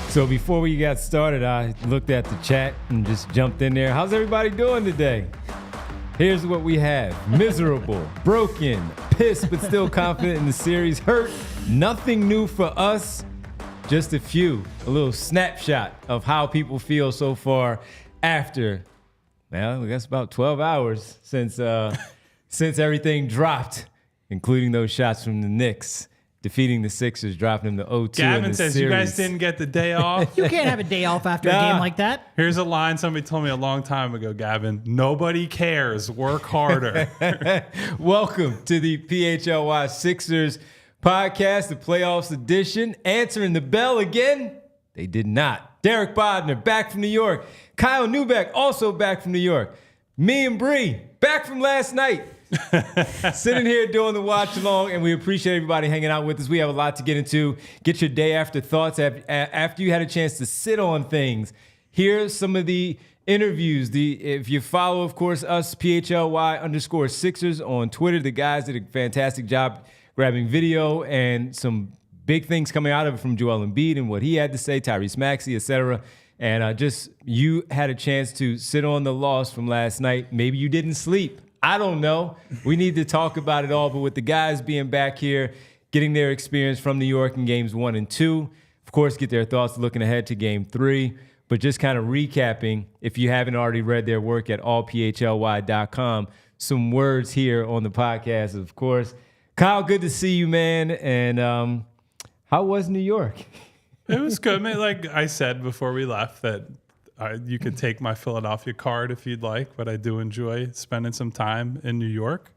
So before we got started, I looked at the chat and just jumped in there. How's everybody doing today? Here's what we have. Miserable, broken, pissed, but still confident in the series. Hurt, nothing new for us. Just a little snapshot of how people feel so far after, well, I guess about 12 hours since everything dropped, including those shots from the Knicks. Defeating the Sixers, dropping them to 0-2 Gavin in the says, series. you guys didn't get the day off. You can't have a day off after a game like that. Here's a line somebody told me a long time ago, Gavin. Nobody cares. Work harder. Welcome to the PHLY Sixers podcast, the playoffs edition. Answering the bell again, they did not. Derek Bodner, back from New York. Kyle Neubeck, also back from New York. Me and Bree, back from last night. Sitting here doing the watch along, and we appreciate everybody hanging out with us. We have a lot to get into. Get your day after thoughts after you had a chance to sit on things. Here's some of the interviews. If you follow, of course, us, PHLY_Sixers on Twitter, the guys did a fantastic job grabbing video and some big things coming out of it from Joel Embiid and what he had to say, Tyrese Maxey, etc. And you had a chance to sit on the loss from last night. Maybe you didn't sleep. I don't know. We need to talk about it all. But with the guys being back here, getting their experience from New York in games 1 and 2, of course, get their thoughts looking ahead to game 3. But just kind of recapping, if you haven't already read their work at allphly.com, some words here on the podcast, of course. Kyle, good to see you, man. And how was New York? It was good, man. Like I said before we left, that you can take my Philadelphia card if you'd like, but I do enjoy spending some time in New York.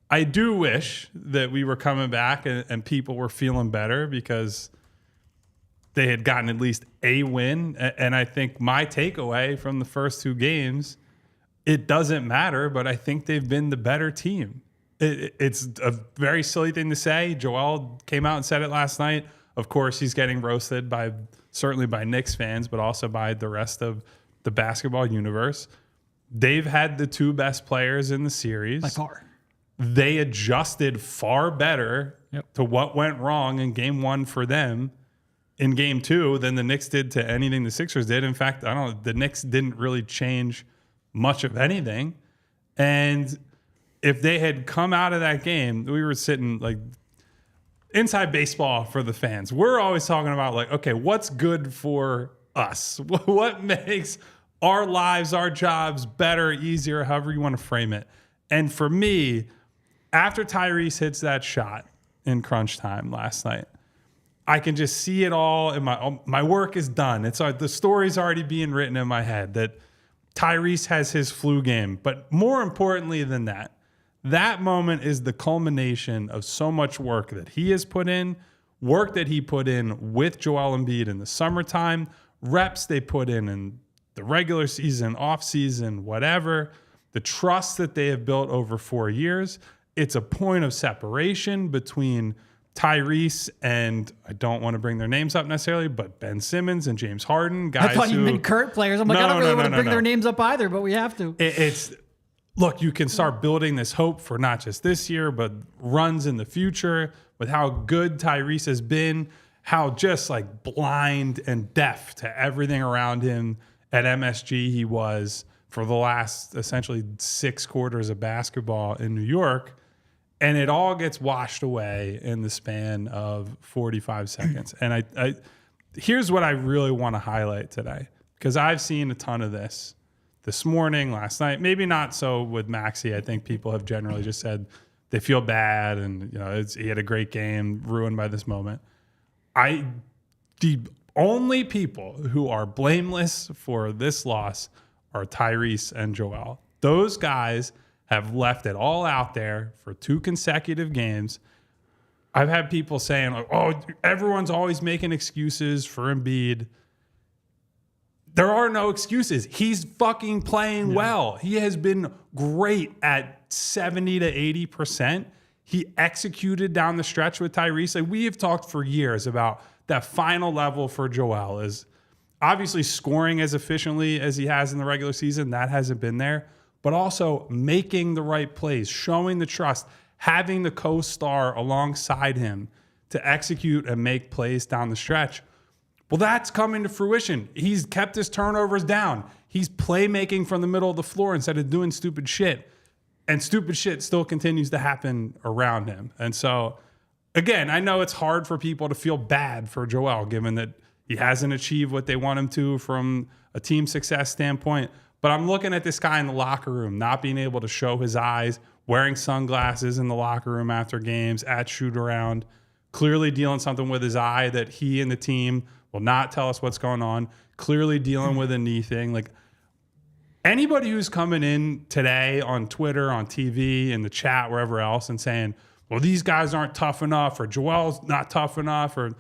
I do wish that we were coming back and people were feeling better because they had gotten at least a win. And I think my takeaway from the first 2 games, it doesn't matter, but I think they've been the better team. It's a very silly thing to say. Joel came out and said it last night. Of course, he's getting roasted certainly by Knicks fans, but also by the rest of the basketball universe. They've had the 2 best players in the series. By far. They adjusted far better to what went wrong in game 1 for them in game 2 than the Knicks did to anything the Sixers did. In fact, the Knicks didn't really change much of anything. And if they had come out of that game, we were sitting like inside baseball for the fans. We're always talking about like, okay, what's good for us? What makes our lives, our jobs better, easier, however you want to frame it. And for me, after Tyrese hits that shot in crunch time last night, I can just see it all, and my work is done. It's the story's already being written in my head that Tyrese has his flu game. But more importantly than that, that moment is the culmination of so much work that he has put in, work that he put in with Joel Embiid in the summertime, reps they put in the regular season, off season, whatever, the trust that they have built over 4 years. It's a point of separation between Tyrese and, I don't want to bring their names up necessarily, but Ben Simmons and James Harden, guys I thought you meant current players. I'm like, I don't really want to bring their names up either, but we have to. Look, you can start building this hope for not just this year, but runs in the future with how good Tyrese has been, how just like blind and deaf to everything around him at MSG he was for the last essentially 6 quarters of basketball in New York. And it all gets washed away in the span of 45 seconds. And here's what I really want to highlight today, because I've seen a ton of this morning, last night, maybe not so with Maxey. I think people have generally just said they feel bad and he had a great game ruined by this moment. The only people who are blameless for this loss are Tyrese and Joel. Those guys have left it all out there for 2 consecutive games. I've had people saying, like, oh, everyone's always making excuses for Embiid. There are no excuses. He's fucking playing well. He has been great at 70 to 80%. He executed down the stretch with Tyrese. Like, we have talked for years about that final level for Joel is obviously scoring as efficiently as he has in the regular season. That hasn't been there. But also making the right plays, showing the trust, having the co-star alongside him to execute and make plays down the stretch. Well, that's coming to fruition. He's kept his turnovers down. He's playmaking from the middle of the floor instead of doing stupid shit. And stupid shit still continues to happen around him. And so, again, I know it's hard for people to feel bad for Joel, given that he hasn't achieved what they want him to from a team success standpoint. But I'm looking at this guy in the locker room, not being able to show his eyes, wearing sunglasses in the locker room after games, at shoot around, clearly dealing something with his eye that he and the team will not tell us what's going on, clearly dealing with a knee thing. Like, anybody who's coming in today on Twitter, on TV, in the chat, wherever else, and saying, well, these guys aren't tough enough, or Joel's not tough enough, or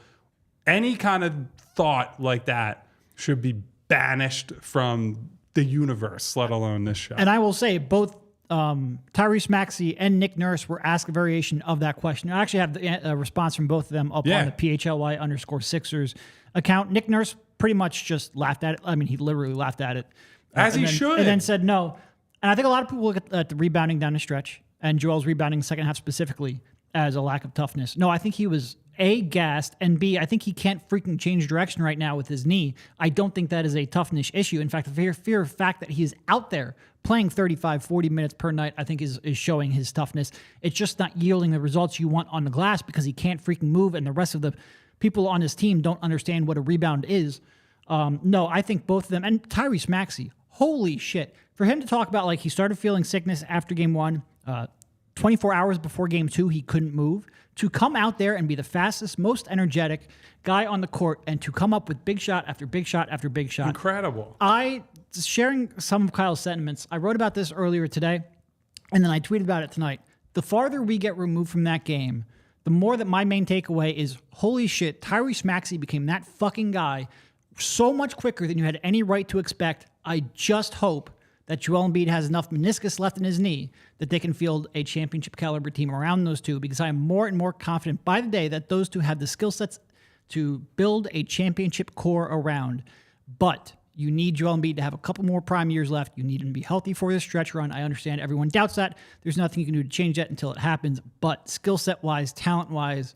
any kind of thought like that should be banished from the universe, let alone this show. And I will say both Tyrese Maxey and Nick Nurse were asked a variation of that question. I actually have the response from both of them up on the PHLY_Sixers account. Nick Nurse pretty much just laughed at it. I mean, he literally laughed at it. Should. And then said no. And I think a lot of people look at the rebounding down the stretch and Joel's rebounding second half specifically as a lack of toughness. No, I think he was A, gassed, and B, I think he can't freaking change direction right now with his knee. I don't think that is a toughness issue. In fact, the fear of fact that he is out there playing 35, 40 minutes per night, I think is showing his toughness. It's just not yielding the results you want on the glass because he can't freaking move, and the rest of the people on his team don't understand what a rebound is. No, I think both of them, and Tyrese Maxey, holy shit. For him to talk about, like, he started feeling sickness after game 1, 24 hours before game 2, he couldn't move. To come out there and be the fastest, most energetic guy on the court and to come up with big shot after big shot after big shot. Incredible. Sharing some of Kyle's sentiments, I wrote about this earlier today, and then I tweeted about it tonight. The farther we get removed from that game, the more that my main takeaway is, holy shit, Tyrese Maxey became that fucking guy so much quicker than you had any right to expect. I just hope that Joel Embiid has enough meniscus left in his knee that they can field a championship caliber team around those two, because I am more and more confident by the day that those two have the skill sets to build a championship core around. But you need Joel Embiid to have a couple more prime years left. You need him to be healthy for this stretch run. I understand everyone doubts that. There's nothing you can do to change that until it happens. But skill set wise, talent wise,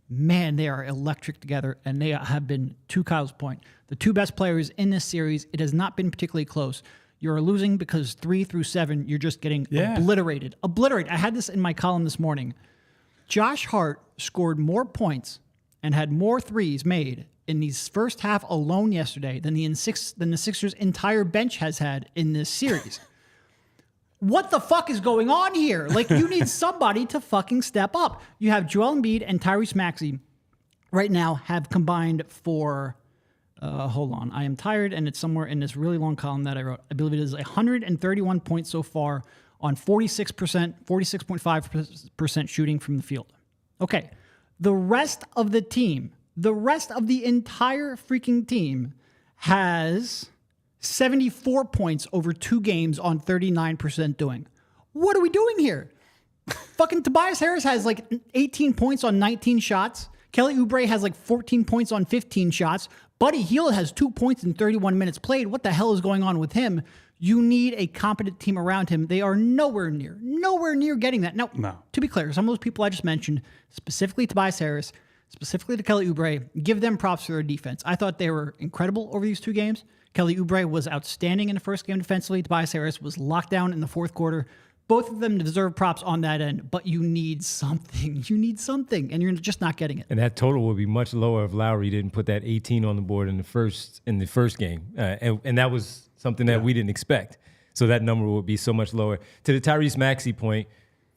man, they are electric together, and they have been, to Kyle's point, the two best players in this series. It has not been particularly close. You're losing because 3 through 7, you're just getting obliterated. I had this in my column this morning. Josh Hart scored more points and had more threes made in these first half alone yesterday than the Sixers' entire bench has had in this series. What the fuck is going on here? Like, you need somebody to fucking step up. You have Joel Embiid and Tyrese Maxey right now have combined for... hold on. I am tired, and it's somewhere in this really long column that I wrote. I believe it is 131 points so far on 46.5% shooting from the field. Okay. The rest of the team, the entire freaking team has 74 points over 2 games on 39% doing. What are we doing here? Fucking Tobias Harris has like 18 points on 19 shots. Kelly Oubre has like 14 points on 15 shots. Buddy Hield has 2 points in 31 minutes played. What the hell is going on with him? You need a competent team around him. They are nowhere near getting that. Now, to be clear, some of those people I just mentioned, specifically Tobias Harris, specifically to Kelly Oubre, give them props for their defense. I thought they were incredible over these 2 games. Kelly Oubre was outstanding in the first game defensively. Tobias Harris was locked down in the fourth quarter. Both of them deserve props on that end, but you need something. And you're just not getting it. And that total would be much lower if Lowry didn't put that 18 on the board in the first game. And that was something that we didn't expect. So that number would be so much lower. To the Tyrese Maxey point,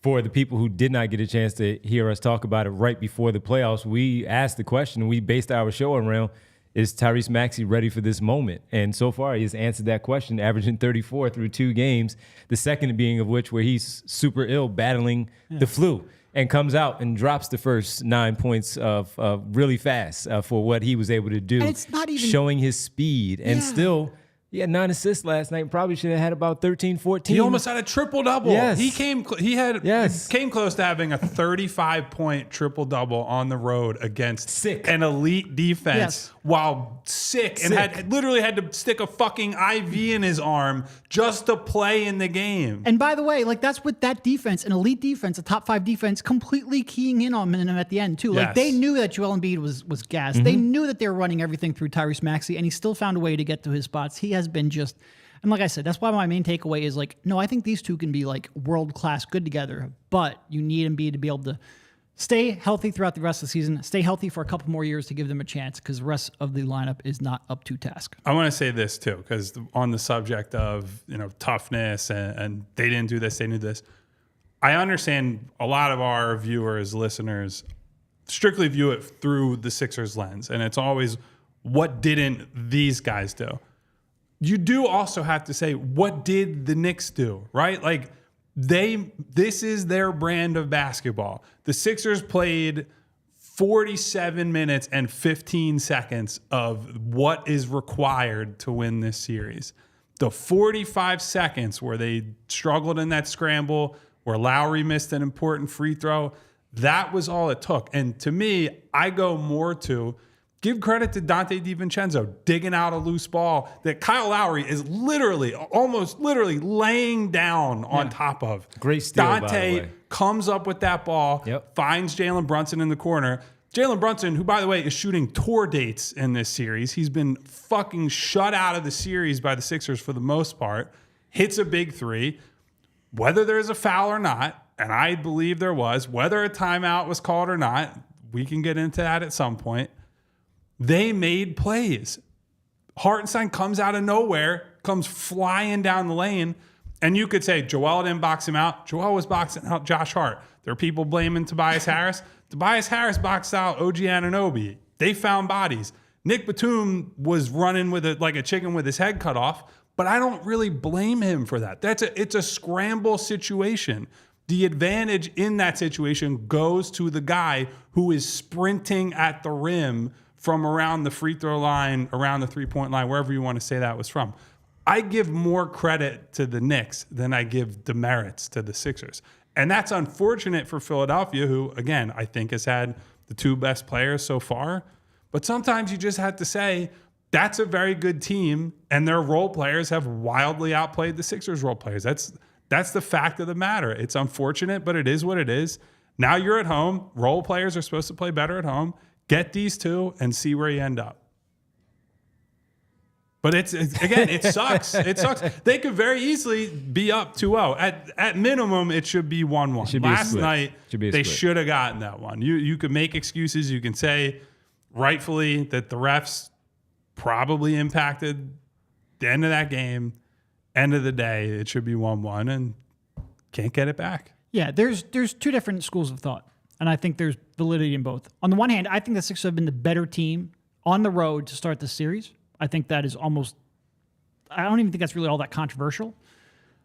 for the people who did not get a chance to hear us talk about it right before the playoffs, we asked the question, we based our show around, is Tyrese Maxey ready for this moment? And so far, he has answered that question, averaging 34 through 2 games, the second being of which where he's super ill, battling the flu, and comes out and drops the first 9 points of really fast for what he was able to do, and it's not even showing his speed. And still, he had 9 assists last night. Probably should have had about 13, 14. He almost had a triple-double. Yes. He came close to having a 35-point triple-double on the road against an elite defense while sick and had literally had to stick a fucking IV in his arm just to play in the game. And by the way, like that's with that defense, an elite defense, a top 5 defense, completely keying in on him at the end too. Like they knew that Joel Embiid was gassed. They knew that they were running everything through Tyrese Maxey, and he still found a way to get to his spots. He has been just, and like I said, that's why my main takeaway is like, no, I think these two can be like world-class good together, but you need Embiid to be able to stay healthy throughout the rest of the season, stay healthy for a couple more years to give them a chance, because the rest of the lineup is not up to task. I want to say this too, because on the subject of toughness and they didn't do this, they didn't do this. I understand a lot of our viewers, listeners, strictly view it through the Sixers lens, and it's always what didn't these guys do. You do also have to say, what did the Knicks do, right? Like this is their brand of basketball. The Sixers played 47 minutes and 15 seconds of what is required to win this series. The 45 seconds where they struggled in that scramble, where Lowry missed an important free throw, that was all it took. And to me, I go more to give credit to Dante DiVincenzo digging out a loose ball that Kyle Lowry is almost literally laying down on top of. Great steal, by the Dante way. Comes up with that ball, finds Jalen Brunson in the corner. Jalen Brunson, who, by the way, is shooting tour dates in this series. He's been fucking shut out of the series by the Sixers for the most part. Hits a big three. Whether there's a foul or not, and I believe there was, whether a timeout was called or not, we can get into that at some point. They made plays. Hartenstein comes out of nowhere, comes flying down the lane, and you could say Joel didn't box him out. Joel was boxing out Josh Hart. There are people blaming Tobias Harris. Tobias Harris boxed out OG Anunoby. They found bodies. Nick Batum was running with it like a chicken with his head cut off, but I don't really blame him for that. It's a scramble situation. The advantage in that situation goes to the guy who is sprinting at the rim from around the free throw line, around the three-point line, wherever you want to say that was from. I give more credit to the Knicks than I give demerits to the Sixers. And that's unfortunate for Philadelphia, who, again, I think has had the 2 best players so far. But sometimes you just have to say, that's a very good team, and their role players have wildly outplayed the Sixers role players. That's the fact of the matter. It's unfortunate, but it is what it is. Now you're at home. Role players are supposed to play better at home. Get these 2 and see where you end up. But it's again, it sucks. It sucks. They could very easily be up 2-0. At minimum, it should be 1-1. Last night, they should have gotten that one. You could make excuses. You can say rightfully that the refs probably impacted the end of that game. End of the day, it should be 1-1 and can't get it back. Yeah, there's 2 different schools of thought. And I think there's validity in both. On the one hand, I think the Sixers have been the better team on the road to start the series. I think that is almost, I don't even think that's really all that controversial.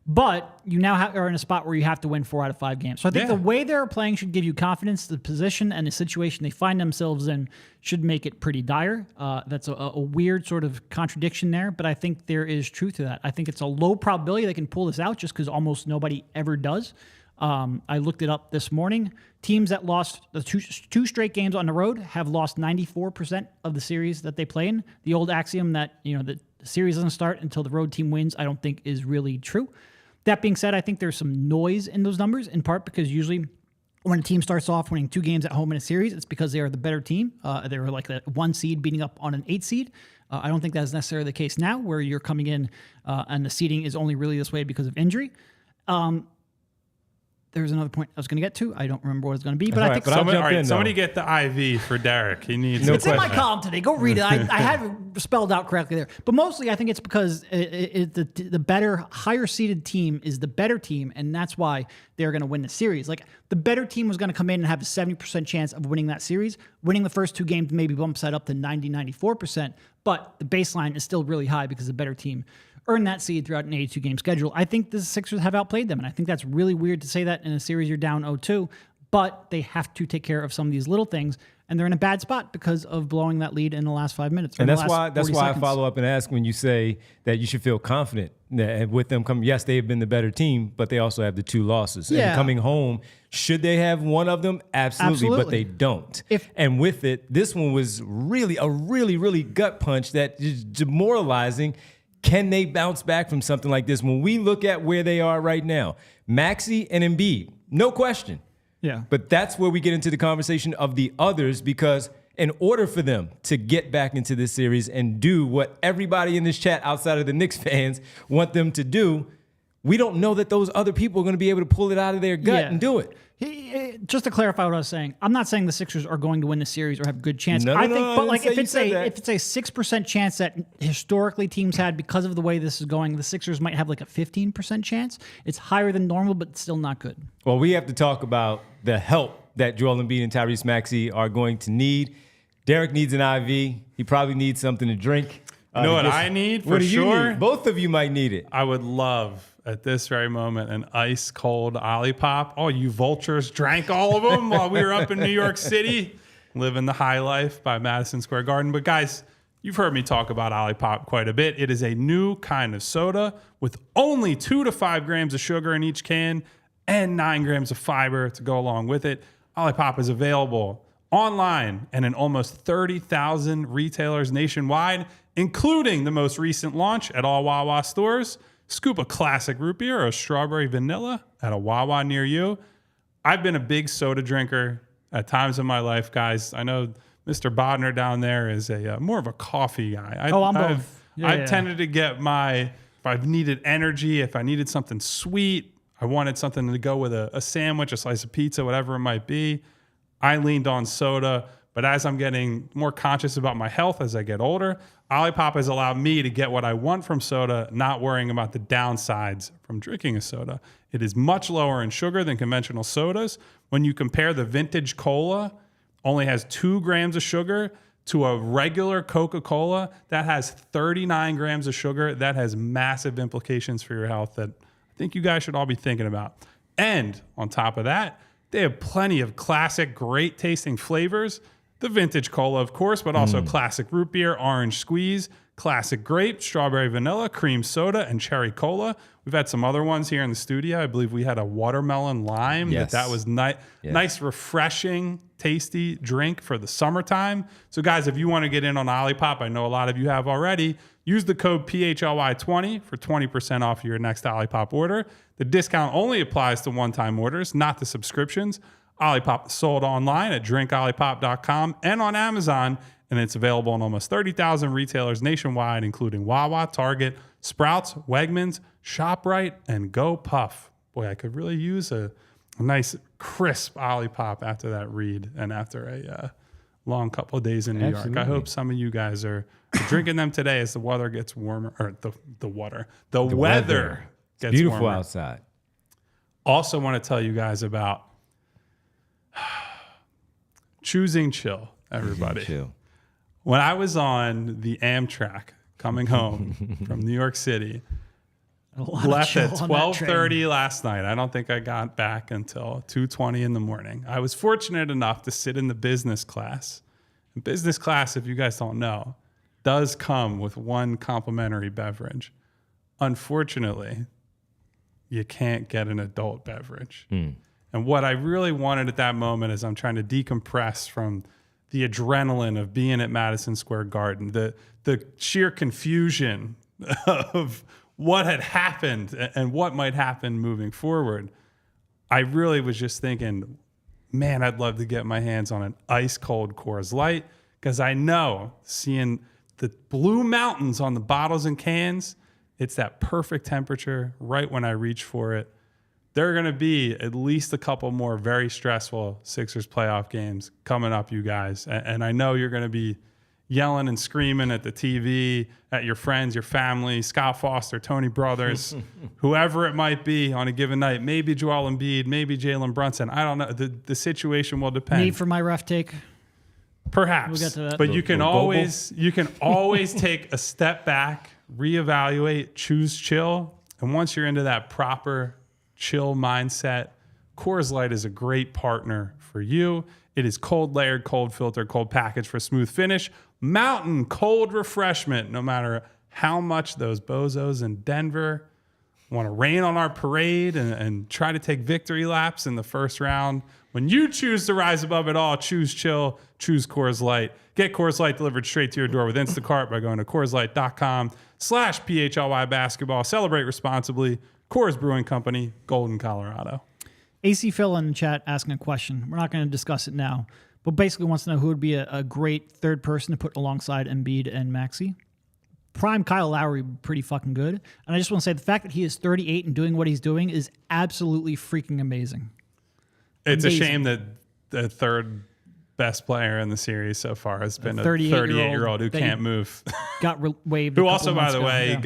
But you now are in a spot where you have to win 4 out of 5 games. So I think the way they're playing should give you confidence. The position and the situation they find themselves in should make it pretty dire. That's a weird sort of contradiction there, but I think there is truth to that. I think it's a low probability they can pull this out just because almost nobody ever does. I looked it up this morning. Teams that lost the two straight games on the road have lost 94% of the series that they play in. The old axiom that the series doesn't start until the road team wins, I don't think is really true. That being said, I think there's some noise in those numbers, in part because usually when a team starts off winning 2 games at home in a series, it's because they are the better team. They were like that 1 seed beating up on an 8 seed. I don't think that's necessarily the case now, where you're coming in and the seeding is only really this way because of injury. there's another point I was going to get to. I don't remember what it's going to be, but All I right, think but I'll jump in, somebody though. get the IV for Derek. He needs No it's in my question. column today. Go read it. I had it spelled out correctly there. But mostly, I think it's because the better, higher seeded team is the better team, and that's why they're going to win the series. Like, the better team was going to come in and have a 70% chance of winning that series. Winning the first two games maybe bumps that up to 90, 94%, but the baseline is still really high because the better team earn that seed throughout an 82-game schedule. I think the Sixers have outplayed them, and I think that's really weird to say that in a series you're down 0-2, but they have to take care of some of these little things, and they're in a bad spot because of blowing that lead in the last 5 minutes. And that's why I follow up and ask when you say that you should feel confident that with them coming. Yes, they have been the better team, but they also have the 2 losses. Yeah. And coming home, should they have one of them? Absolutely. But they don't. And with it, this one was really a really gut punch that is demoralizing. Can they bounce back from something like this? When we look at where they are right now, Maxey and Embiid, no question. Yeah. But that's where we get into the conversation of the others, because in order for them to get back into this series and do what everybody in this chat outside of the Knicks fans want them to do, we don't know that those other people are going to be able to pull it out of their gut and do it. Just to clarify what I was saying, I'm not saying the Sixers are going to win the series or have a good chance. No, I think, I but didn't like say if you it's said a that. if it's a 6% chance that historically teams had because of the way this is going, the Sixers might have like a 15% chance. It's higher than normal, but still not good. Well, we have to talk about the help that Joel Embiid and Tyrese Maxey are going to need. Derek needs an IV. He probably needs something to drink. You know what I need for What do you sure? need? Both of you might need it. I would love at this very moment an ice cold Olipop. Oh, you vultures drank all of them while we were up in New York City, living the high life by Madison Square Garden. But guys, you've heard me talk about Olipop quite a bit. It is a new kind of soda with only 2 to 5 grams of sugar in each can and 9 grams of fiber to go along with it. Olipop is available online and in almost 30,000 retailers nationwide, including the most recent launch at all Wawa stores. Scoop a classic root beer or a strawberry vanilla at a Wawa near you. I've been a big soda drinker at times in my life, guys. I know Mr. Bodner down there is a more of a coffee guy. I'm both. I've tended to get if I've needed energy, if I needed something sweet, I wanted something to go with a sandwich, a slice of pizza, whatever it might be, I leaned on soda. But as I'm getting more conscious about my health as I get older, Olipop has allowed me to get what I want from soda, not worrying about the downsides from drinking a soda. It is much lower in sugar than conventional sodas. When you compare the vintage cola, only has 2 grams of sugar, to a regular Coca-Cola that has 39 grams of sugar, that has massive implications for your health that I think you guys should all be thinking about. And on top of that, they have plenty of classic, great tasting flavors. The vintage cola, of course, but also classic root beer, orange squeeze, classic grape, strawberry vanilla, cream soda, and cherry cola. We've had some other ones here in the studio. I believe we had a watermelon lime. Yes. That was nice, refreshing, tasty drink for the summertime. So, guys, if you want to get in on Olipop, I know a lot of you have already, use the code PHLY20 for 20% off your next Olipop order. The discount only applies to one-time orders, not to subscriptions. Olipop is sold online at drinkolipop.com and on Amazon, and it's available in almost 30,000 retailers nationwide, including Wawa, Target, Sprouts, Wegmans, ShopRite, and Go Puff. Boy, I could really use a nice crisp Olipop after that read and after a long couple of days in New York. I hope some of you guys are drinking them today as the weather gets warmer, or the weather gets beautiful warmer. outside. Also want to tell you guys about choosing chill, everybody. Chill. When I was on the Amtrak coming home from New York City, left at 12:30 last night. I don't think I got back until 2:20 in the morning. I was fortunate enough to sit in the business class. And business class, if you guys don't know, does come with one complimentary beverage. Unfortunately, you can't get an adult beverage. And what I really wanted at that moment is I'm trying to decompress from the adrenaline of being at Madison Square Garden, the sheer confusion of what had happened and what might happen moving forward. I really was just thinking, man, I'd love to get my hands on an ice cold Coors Light, because I know seeing the blue mountains on the bottles and cans, it's that perfect temperature right when I reach for it. there are going to be at least a couple more very stressful Sixers playoff games coming up, you guys. And I know you're going to be yelling and screaming at the TV, at your friends, your family, Scott Foster, Tony Brothers, whoever it might be on a given night. Maybe Joel Embiid, maybe Jalen Brunson. I don't know. The situation will depend. Me for my ref take. Perhaps. We'll get to that. But you can always take a step back, reevaluate, choose chill. And once you're into that proper chill mindset, Coors Light is a great partner for you. It is cold layered, cold filtered, cold packaged for smooth finish. Mountain cold refreshment, no matter how much those bozos in Denver want to rain on our parade and try to take victory laps in the first round. When you choose to rise above it all, choose chill, choose Coors Light. Get Coors Light delivered straight to your door with Instacart by going to CoorsLight.com/PHLY basketball. Celebrate responsibly. Coors Brewing Company, Golden, Colorado. AC Phil in the chat asking a question. We're not going to discuss it now, but basically wants to know who would be a great third person to put alongside Embiid and Maxey. Prime Kyle Lowry, pretty fucking good. And I just want to say the fact that he is 38 and doing what he's doing is absolutely freaking amazing. It's a shame that the third best player in the series so far has been a 38-year-old who can't move. Got waived. Who also, by the way,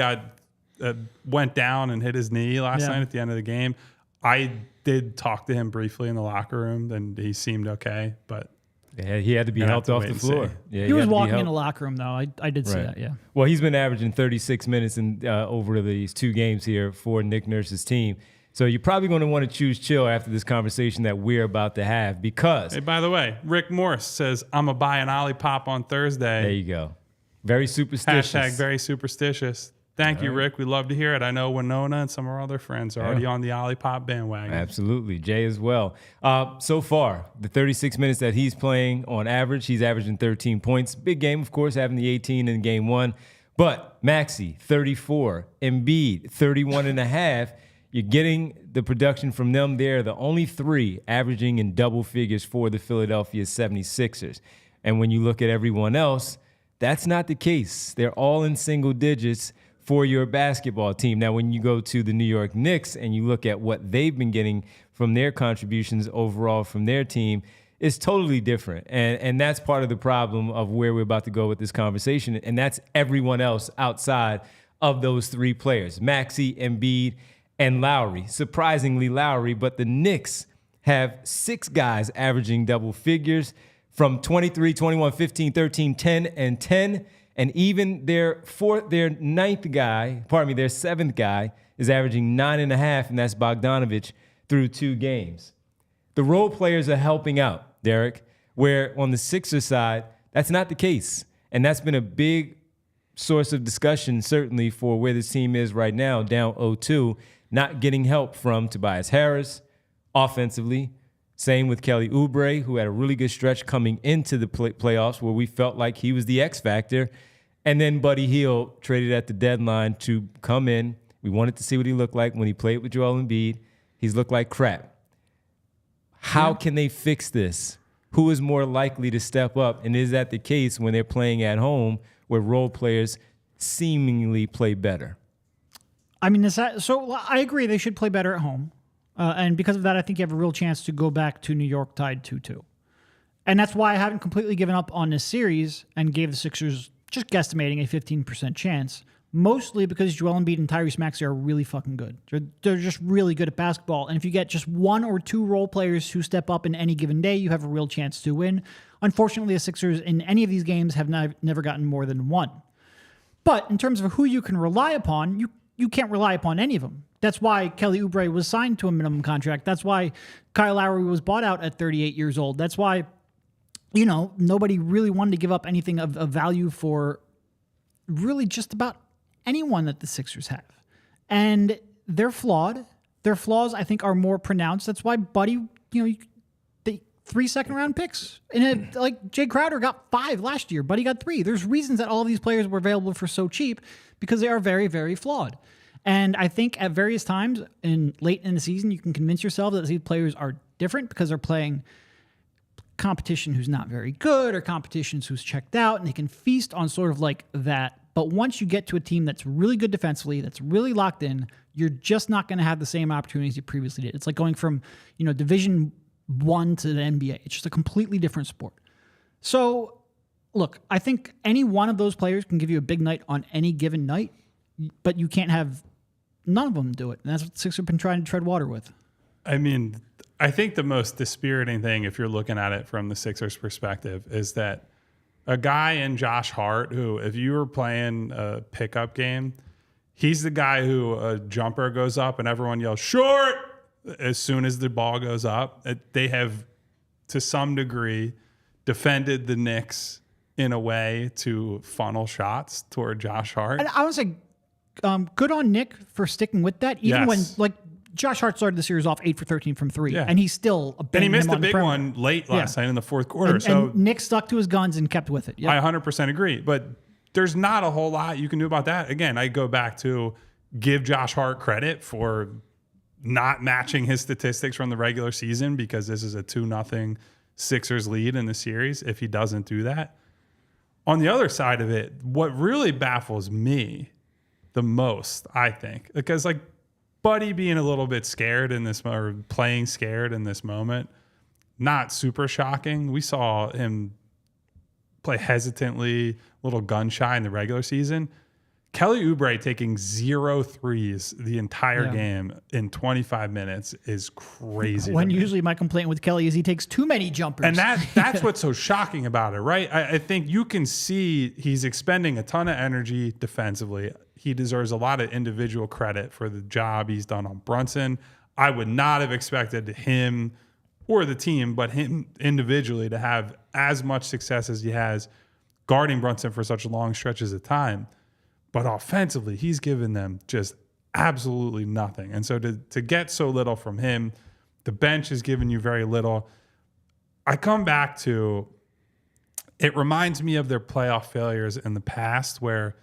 went down and hit his knee last night at the end of the game. I did talk to him briefly in the locker room, and he seemed okay, but yeah, he had to be helped off the floor. Yeah, he was walking in the locker room, though. I did see that, yeah. Well, he's been averaging 36 minutes over these 2 games here for Nick Nurse's team. So you're probably going to want to choose chill after this conversation that we're about to have because... Hey, by the way, Rick Morse says, I'm going to buy an Olipop on Thursday. There you go. Very superstitious. Hashtag very superstitious. Thank you, Rick. We love to hear it. I know Winona and some of our other friends are already on the Olipop bandwagon. Absolutely. Jay as well. So far, the 36 minutes that he's playing on average, he's averaging 13 points. Big game, of course, having the 18 in game 1. But Maxey, 34. Embiid, 31 and a half. You're getting the production from them there. The only 3 averaging in double figures for the Philadelphia 76ers. And when you look at everyone else, that's not the case. They're all in single digits for your basketball team. Now, when you go to the New York Knicks and you look at what they've been getting from their contributions overall from their team, it's totally different. And that's part of the problem of where we're about to go with this conversation. And that's everyone else outside of those 3 players, Maxey, Embiid, and Lowry. Surprisingly, Lowry, but the Knicks have 6 guys averaging double figures from 23, 21, 15, 13, 10, and 10. And even their 7th guy is averaging 9.5, and that's Bogdanovich through 2 games. The role players are helping out, Derek, where on the Sixers side, that's not the case. And that's been a big source of discussion, certainly, for where this team is right now, down 0-2, not getting help from Tobias Harris offensively. Same with Kelly Oubre, who had a really good stretch coming into the playoffs where we felt like he was the X factor. And then Buddy Hield traded at the deadline to come in. We wanted to see what he looked like when he played with Joel Embiid. He's looked like crap. How can they fix this? Who is more likely to step up? And is that the case when they're playing at home where role players seemingly play better? I mean, so I agree they should play better at home. And because of that, I think you have a real chance to go back to New York tied 2-2. And that's why I haven't completely given up on this series and gave the Sixers just guesstimating a 15% chance, mostly because Joel Embiid and Tyrese Maxey are really fucking good. They're just really good at basketball. And if you get just 1 or 2 role players who step up in any given day, you have a real chance to win. Unfortunately, the Sixers in any of these games have never gotten more than 1. But in terms of who you can rely upon, you can't rely upon any of them. That's why Kelly Oubre was signed to a minimum contract. That's why Kyle Lowry was bought out at 38 years old. That's why, nobody really wanted to give up anything of value for really just about anyone that the Sixers have. And they're flawed. Their flaws, I think, are more pronounced. That's why Buddy, the 3 second-round picks. And like Jay Crowder got 5 last year. Buddy got 3. There's reasons that all of these players were available for so cheap because they are very, very flawed. And I think at various times late in the season, you can convince yourself that these players are different because they're playing competition who's not very good or competitions who's checked out, and they can feast on sort of like that But once you get to a team that's really good defensively, that's really locked in, you're just not going to have the same opportunities you previously did. It's like going from, Division I to the NBA. It's just a completely different sport. So, look, I think any one of those players can give you a big night on any given night, but you can't have none of them do it. And that's what the Sixers have been trying to tread water with. I mean, I think the most dispiriting thing, if you're looking at it from the Sixers perspective, is that a guy in Josh Hart, who, if you were playing a pickup game, he's the guy who a jumper goes up and everyone yells, short, as soon as the ball goes up. They have, to some degree, defended the Knicks in a way to funnel shots toward Josh Hart. And I would say good on Nick for sticking with that, even when, Josh Hart started the series off 8 for 13 from 3, and he's still a and he missed a big one late last night in the fourth quarter. And Nick stuck to his guns and kept with it. Yep. I 100% agree, but there's not a whole lot you can do about that. Again, I go back to give Josh Hart credit for not matching his statistics from the regular season, because this is a 2-0 Sixers lead in the series if he doesn't do that. On the other side of it, what really baffles me the most, I think, because Buddy being a little bit scared in this, or playing scared in this moment, not super shocking. We saw him play hesitantly, a little gun shy in the regular season. Kelly Oubre taking 0 threes the entire game in 25 minutes is crazy. When usually my complaint with Kelly is he takes too many jumpers. And that's what's so shocking about it, right? I think you can see he's expending a ton of energy defensively. He deserves a lot of individual credit for the job he's done on Brunson. I would not have expected him or the team, but him individually, to have as much success as he has guarding Brunson for such long stretches of time. But offensively, he's given them just absolutely nothing. And so to get so little from him, the bench has given you very little. I come back to, it reminds me of their playoff failures in the past, where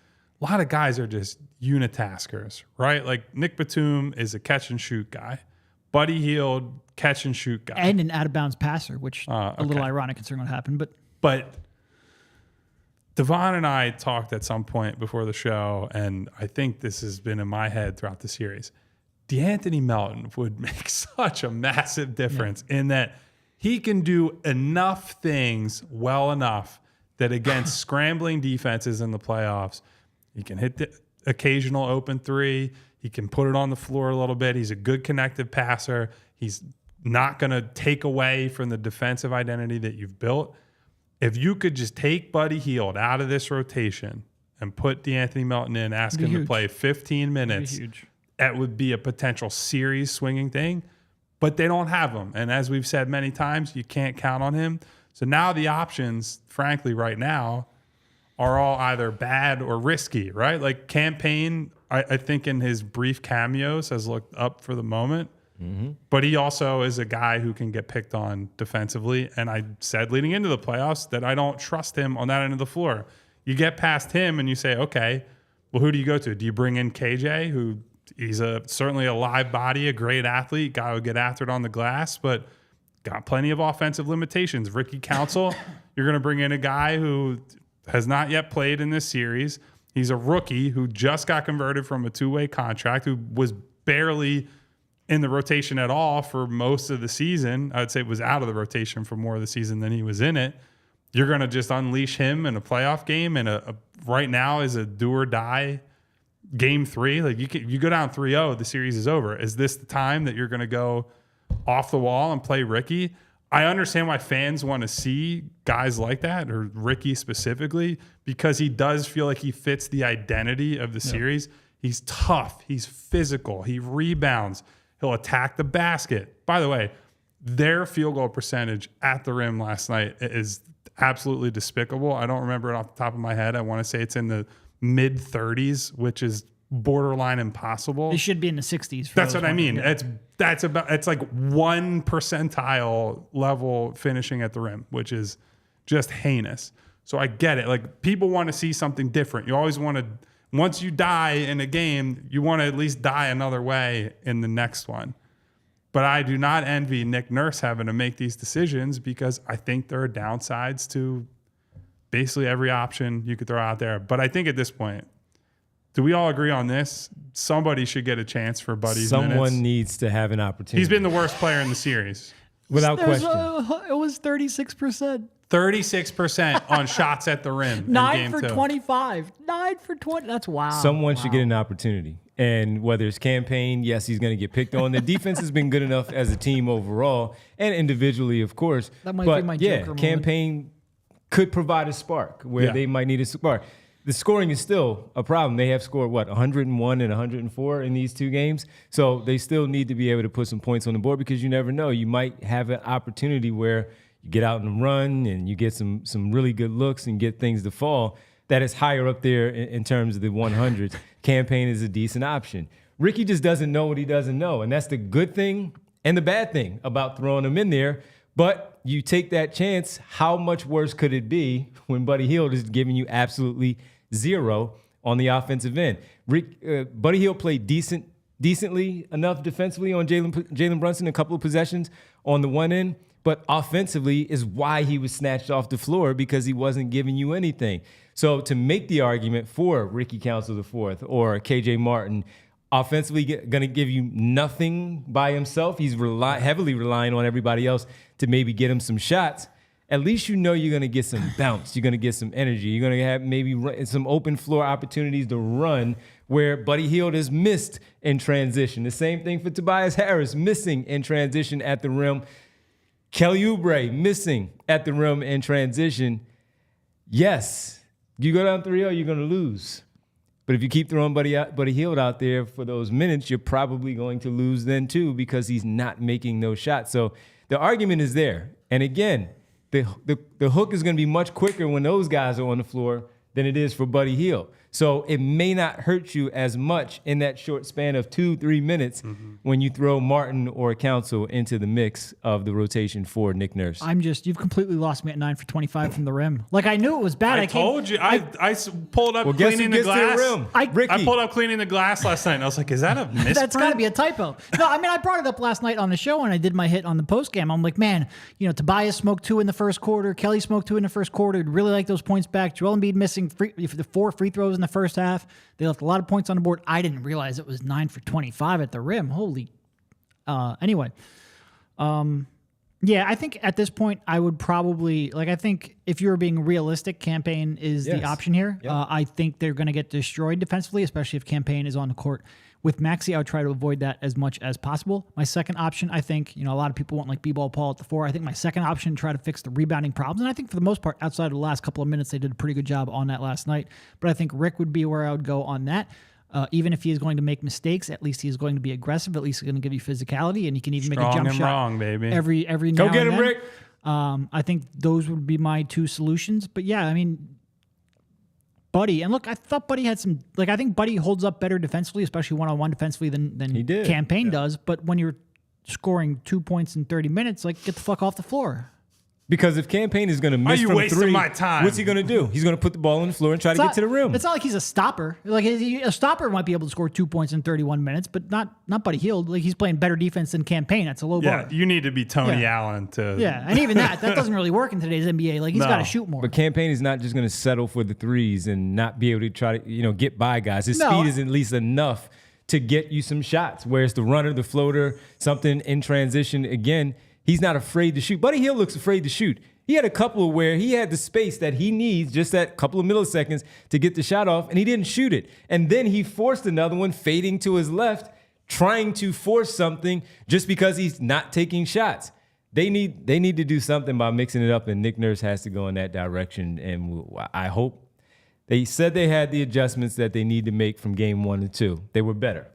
a lot of guys are just unitaskers, right? Like Nick Batum is a catch and shoot guy. Buddy Hield, catch and shoot guy. And an out of bounds passer, which a little ironic considering what happened. But Devon and I talked at some point before the show, and I think this has been in my head throughout the series. DeAnthony Melton would make such a massive difference in that he can do enough things well enough that against scrambling defenses in the playoffs, he can hit the occasional open three. He can put it on the floor a little bit. He's a good connective passer. He's not going to take away from the defensive identity that you've built. If you could just take Buddy Hield out of this rotation and put DeAnthony Melton in, ask him to play 15 minutes, that would be a potential series swinging thing. But they don't have him. And as we've said many times, you can't count on him. So now the options, frankly, right now, are all either bad or risky, right? Like Campaign, I think in his brief cameos has looked up for the moment. But he also is a guy who can get picked on defensively. And I said leading into the playoffs that I don't trust him on that end of the floor. You get past him and you say, okay, well, who do you go to? Do you bring in KJ, who he's certainly a live body, a great athlete, guy who get after it on the glass, but got plenty of offensive limitations. Ricky Council, you're going to bring in a guy who has not yet played in this series. He's a rookie who just got converted from a two-way contract, who was barely in the rotation at all for most of the season. I'd say was out of the rotation for more of the season than he was in it. You're going to just unleash him in a playoff game, and right now is a do or die game 3. Like you go down 3-0, the series is over. Is this the time that you're going to go off the wall and play Ricky? I understand why fans want to see guys like that, or Ricky specifically, because he does feel like he fits the identity of the series. He's tough. He's physical. He rebounds. He'll attack the basket. By the way, their field goal percentage at the rim last night is absolutely despicable. I don't remember it off the top of my head. I want to say it's in the mid-30s, which is borderline impossible. It should be in the 60s. That's what I mean. Yeah. It's like 1 percentile level finishing at the rim, which is just heinous. So I get it. Like, people want to see something different. You always want to, once you die in a game, you want to at least die another way in the next one. But I do not envy Nick Nurse having to make these decisions, because I think there are downsides to basically every option you could throw out there. But I think at this point, do we all agree on this? Somebody should get a chance for Buddy's minutes. Someone needs to have an opportunity. He's been the worst player in the series. Without question. It was 36%. 36% on shots at the rim. 9 for 25. 9 for 20. That's wow. Someone should get an opportunity. And whether it's campaign, yes, he's going to get picked on. The defense has been good enough as a team overall and individually, of course. That might be my Joker moment. Campaign could provide a spark where they might need a spark. The scoring is still a problem. They have scored, 101 and 104 in these 2 games. So they still need to be able to put some points on the board because you never know. You might have an opportunity where you get out and run and you get some really good looks and get things to fall. That is higher up there in terms of the 100s. Campaign is a decent option. Ricky just doesn't know what he doesn't know. And that's the good thing and the bad thing about throwing him in there. But you take that chance, how much worse could it be when Buddy Hield is giving you absolutely zero on the offensive end? Buddy Hield played decently enough defensively on Jalen Brunson, a couple of possessions on the one end, but offensively is why he was snatched off the floor because he wasn't giving you anything. So to make the argument for Ricky Council IV or KJ Martin, offensively going to give you nothing by himself, he's heavily relying on everybody else to maybe get him some shots. At least you know you're going to get some bounce. You're going to get some energy. You're going to have maybe some open floor opportunities to run where Buddy Hield has missed in transition. The same thing for Tobias Harris, missing in transition at the rim. Kelly Oubre missing at the rim in transition. Yes, you go down 3-0, you're going to lose. But if you keep throwing Buddy Hield out there for those minutes, you're probably going to lose then too because he's not making those shots. So the argument is there. And again, the hook is going to be much quicker when those guys are on the floor than it is for Buddy Hield. So it may not hurt you as much in that short span of 2-3 minutes when you throw Martin or Council into the mix of the rotation for Nick Nurse. You've completely lost me at 9 for 25 from the rim. Like, I knew it was bad. I told you. I pulled up cleaning the glass. I pulled up cleaning the glass last night, and I was like, is that a misprint? That's got to be a typo. No, I mean, I brought it up last night on the show, and I did my hit on the postgame. I'm like, man, Tobias smoked 2 in the first quarter. Kelly smoked 2 in the first quarter. I'd really like those points back. Joel Embiid missing the 4 free throws in the first half. They left a lot of points on the board. I didn't realize it was 9 for 25 at the rim. Holy. Anyway. Yeah, I think at this point I would probably, I think if you were being realistic, Campaign is the option here. Yep. I think they're going to get destroyed defensively, especially if Campaign is on the court. With Maxey, I would try to avoid that as much as possible. My second option, I think, a lot of people want B-ball Paul at the 4. I think my second option, try to fix the rebounding problems. And I think for the most part, outside of the last couple of minutes, they did a pretty good job on that last night. But I think Rick would be where I would go on that. Even if he is going to make mistakes, at least he is going to be aggressive. At least he's going to give you physicality, and he can even make a jump shot. Wrong, baby. Every now and then. Go get him, Rick. I think those would be my 2 solutions. But yeah, I mean, Buddy, and look, I thought Buddy had some, I think Buddy holds up better defensively, especially one-on-one defensively than he did. Campaign does. But when you're scoring 2 points in 30 minutes, get the fuck off the floor. Because if Campaign is going to miss from 3, wasting my time? What's he going to do? He's going to put the ball on the floor and try to get to the rim. It's not like he's a stopper. A stopper might be able to score 2 points in 31 minutes, but not Buddy Hield. He's playing better defense than Campaign. That's a low bar. Yeah, you need to be Tony Allen to. Yeah, and even that doesn't really work in today's NBA. He's got to shoot more. But Campaign is not just going to settle for the threes and not be able to try to get by guys. His speed is at least enough to get you some shots. Whereas the runner, the floater, something in transition, again, he's not afraid to shoot. Buddy Hield looks afraid to shoot. He had a couple where he had the space that he needs, just that couple of milliseconds to get the shot off, and he didn't shoot it. And then he forced another one fading to his left, trying to force something just because he's not taking shots. They need to do something by mixing it up, and Nick Nurse has to go in that direction. And I hope they said they had the adjustments that they need to make from game 1 to 2. They were better.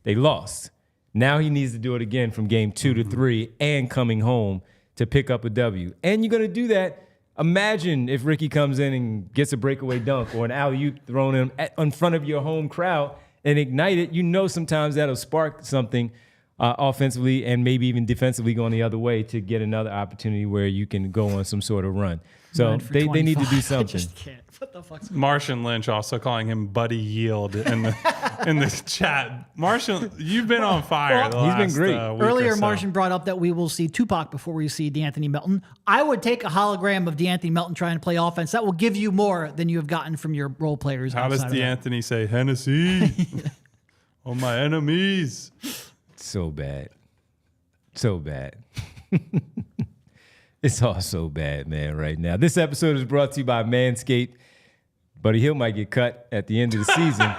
They lost. Now he needs to do it again from game 2 to 3 and coming home to pick up a W. And you're going to do that. Imagine if Ricky comes in and gets a breakaway dunk or an alley-oop thrown in front of your home crowd and ignite it. Sometimes that'll spark something offensively and maybe even defensively going the other way to get another opportunity where you can go on some sort of run. So they need to do something. I just can't. What the fuck's Martian Lynch also calling him Buddy Hield in the chat. Martian, you've been on fire. He's been great. Earlier, Martian brought up that we will see Tupac before we see DeAnthony Melton. I would take a hologram of DeAnthony Melton trying to play offense. That will give you more than you have gotten from your role players. How does DeAnthony say Hennessy? Oh, my enemies. So bad. So bad. It's all so bad, man, right now. This episode is brought to you by Manscaped. Buddy Hield might get cut at the end of the season.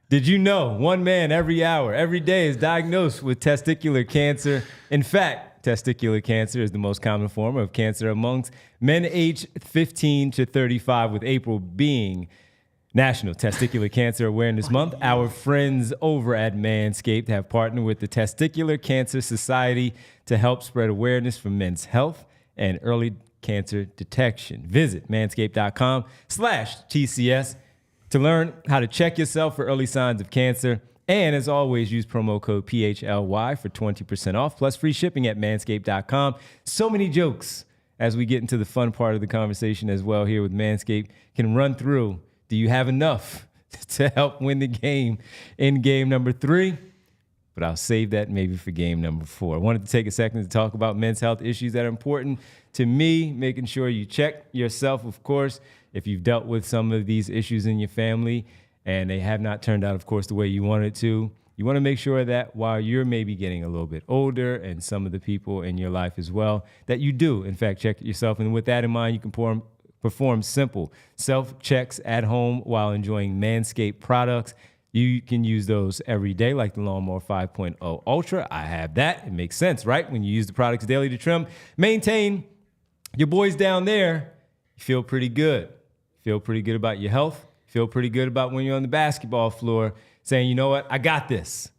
Did you know one man every hour, every day is diagnosed with testicular cancer? In fact, testicular cancer is the most common form of cancer amongst men aged 15 to 35, with April being National Testicular Cancer Awareness Month. Our friends over at Manscaped have partnered with the Testicular Cancer Society to help spread awareness for men's health and early cancer detection. Visit manscaped.com/TCS to learn how to check yourself for early signs of cancer. And as always, use promo code PHLY for 20% off, plus free shipping at manscaped.com. So many jokes as we get into the fun part of the conversation as well here with Manscaped. Can run through, do you have enough to help win the game in game number 3? But I'll save that maybe for game number 4. I wanted to take a second to talk about men's health issues that are important to me, making sure you check yourself, of course, if you've dealt with some of these issues in your family and they have not turned out, of course, the way you wanted to. You want to make sure that while you're maybe getting a little bit older, and some of the people in your life as well, that you do, in fact, check yourself. And with that in mind, you can perform simple self-checks at home while enjoying Manscaped products. You can use those every day, like the Lawnmower 5.0 Ultra. I have that. It makes sense, right? When you use the products daily to trim, maintain your boys down there, you feel pretty good. Feel pretty good about your health. Feel pretty good about when you're on the basketball floor saying, you know what, I got this.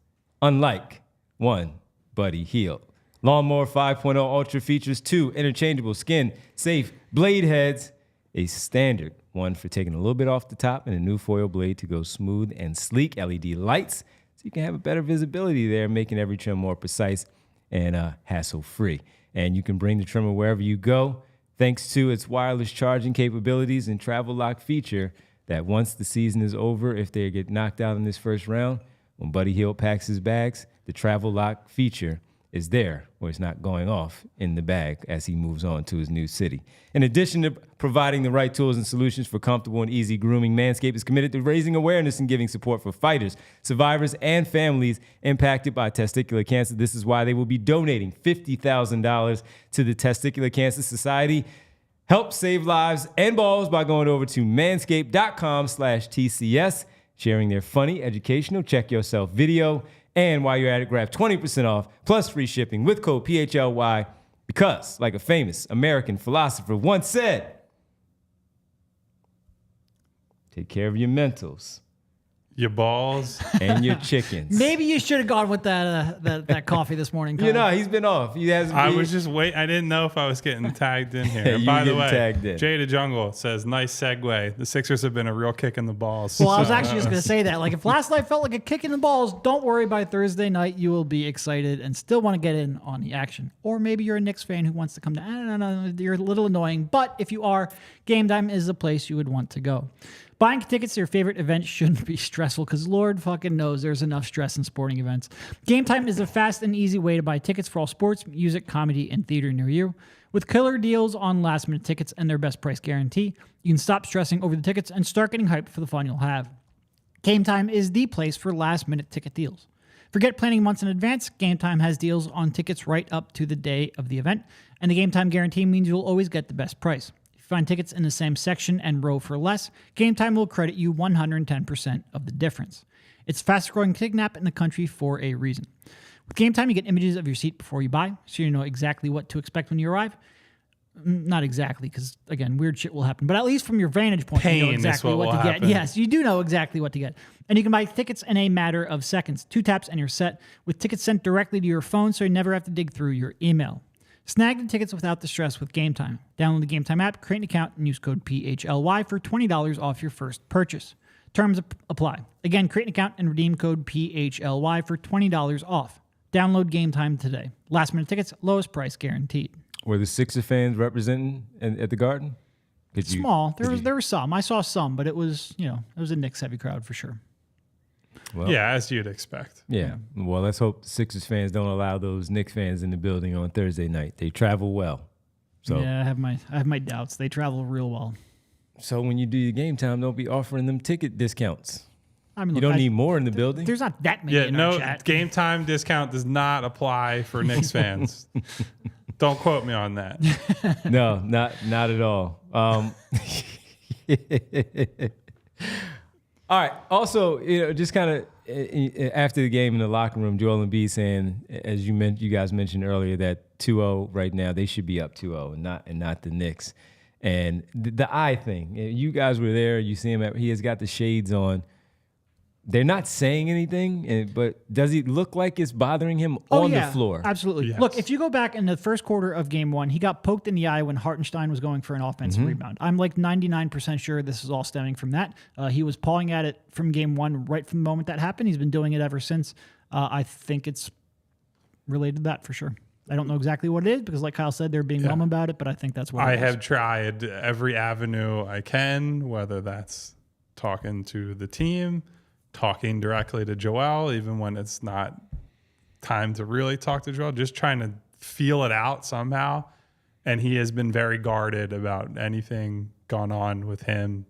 Unlike one Buddy Hield. Lawnmower 5.0 Ultra features 2 interchangeable skin-safe blade heads, a standard one for taking a little bit off the top, and a new foil blade to go smooth and sleek, LED lights, so you can have a better visibility there, making every trim more precise and hassle-free. And you can bring the trimmer wherever you go, thanks to its wireless charging capabilities and travel lock feature that once the season is over, if they get knocked out in this first round, when Buddy Hield packs his bags, the travel lock feature is there, or it's not going off in the bag as he moves on to his new city. In addition to providing the right tools and solutions for comfortable and easy grooming, Manscaped is committed to raising awareness and giving support for fighters, survivors, and families impacted by testicular cancer. This is why they will be donating $50,000 to the Testicular Cancer Society. Help save lives and balls by going over to manscaped.com/TCS, sharing their funny, educational, check yourself video. And while you're at it, grab 20% off plus free shipping with code PHLY, because, like a famous American philosopher once said, take care of your mentals, your balls, and your chickens. Maybe you should have gone with that coffee this morning, Kyle. You know, he's been off. He hasn't. I was just waiting. I didn't know if I was getting tagged in here. And by the way, Jada Jungle says, nice segue. The Sixers have been a real kick in the balls. Well, I was actually just going to say that. Like, if last night felt like a kick in the balls, don't worry. By Thursday night, you will be excited and still want to get in on the action. Or maybe you're a Knicks fan who wants to come to, I don't know, you're a little annoying. But if you are, Game Time is the place you would want to go. Buying tickets to your favorite event shouldn't be stressful, because Lord fucking knows there's enough stress in sporting events. Game Time is a fast and easy way to buy tickets for all sports, music, comedy, and theater near you. With killer deals on last-minute tickets and their best price guarantee, you can stop stressing over the tickets and start getting hyped for the fun you'll have. Game Time is the place for last-minute ticket deals. Forget planning months in advance. Game Time has deals on tickets right up to the day of the event, and the Game Time guarantee means you'll always get the best price. Find tickets in the same section and row for less, Game Time will credit you 110% of the difference. It's the fastest growing ticket app in the country for a reason. With Game Time, you get images of your seat before you buy, so you know exactly what to expect when you arrive. Not exactly, because, again, weird shit will happen, but at least from your vantage point, you know exactly what to get. Yes, you do know exactly what to get. And you can buy tickets in a matter of seconds. 2 taps and you're set, with tickets sent directly to your phone, so you never have to dig through your email. Snag the tickets without the stress with Game Time. Download the Game Time app, create an account, and use code PHLY for $20 off your first purchase. Terms apply. Again, create an account and redeem code PHLY for $20 off. Download Game Time today. Last minute tickets, lowest price guaranteed. Were the Sixer fans representing at the Garden? Small. There were some. I saw some, but it was a Knicks heavy crowd for sure. Well, yeah, as you'd expect. Yeah. Well, let's hope Sixers fans don't allow those Knicks fans in the building on Thursday night. They travel well. So yeah, I have my doubts. They travel real well. So when you do your game time, don't be offering them ticket discounts. I mean, you don't need more in the building. There's not that many in our chat. Game time discount does not apply for Knicks fans. Don't quote me on that. No, not at all. All right. Also, just kind of after the game in the locker room, Joel Embiid saying, as you guys mentioned earlier, that 2-0 right now, they should be up 2-0 and not the Knicks. And the eye thing, you guys were there. You see him. He has got the shades on. They're not saying anything, but does he look like it's bothering him on the floor? Absolutely. Yes. Look, if you go back in the first quarter of game one, he got poked in the eye when Hartenstein was going for an offensive rebound. I'm like 99% sure this is all stemming from that. He was pawing at it from game one right from the moment that happened. He's been doing it ever since. I think it's related to that for sure. I don't know exactly what it is because, like Kyle said, they're being mum about it, but I think that's what I it is. have tried every avenue I can, whether that's talking to the team, talking directly to Joel, even when it's not time to really talk to Joel, just trying to feel it out somehow. And he has been very guarded about anything gone on with him,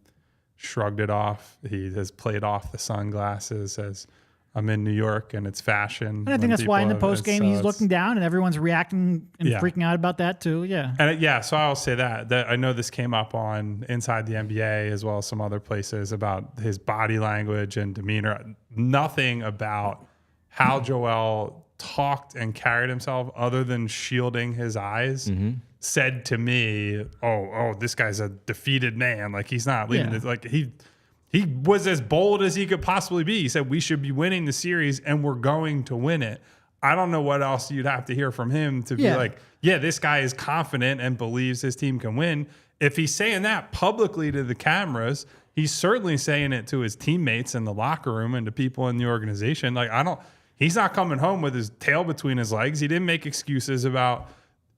shrugged it off. He has played off the sunglasses as I'm in New York and it's fashion. And I think that's why in the post game he's looking down and everyone's reacting and freaking out about that too. Yeah. And so I'll say that I know this came up on Inside the NBA as well as some other places about his body language and demeanor. Nothing about how Joel talked and carried himself other than shielding his eyes said to me, oh, this guy's a defeated man. Like he's not leading this. Like he was as bold as he could possibly be. He said, we should be winning the series and we're going to win it. I don't know what else you'd have to hear from him to be like, this guy is confident and believes his team can win. If he's saying that publicly to the cameras, he's certainly saying it to his teammates in the locker room and to people in the organization. He's not coming home with his tail between his legs. He didn't make excuses about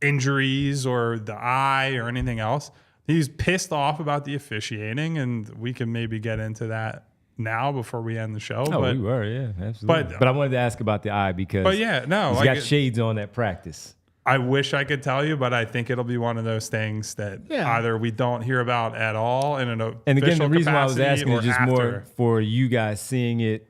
injuries or the eye or anything else. He's pissed off about the officiating, and we can maybe get into that now before we end the show. Oh, we were, yeah, absolutely. But I wanted to ask about the eye because he's got shades on at practice. I wish I could tell you, but I think it'll be one of those things that either we don't hear about at all in an official And again, the reason why I was asking is just after. more for you guys seeing it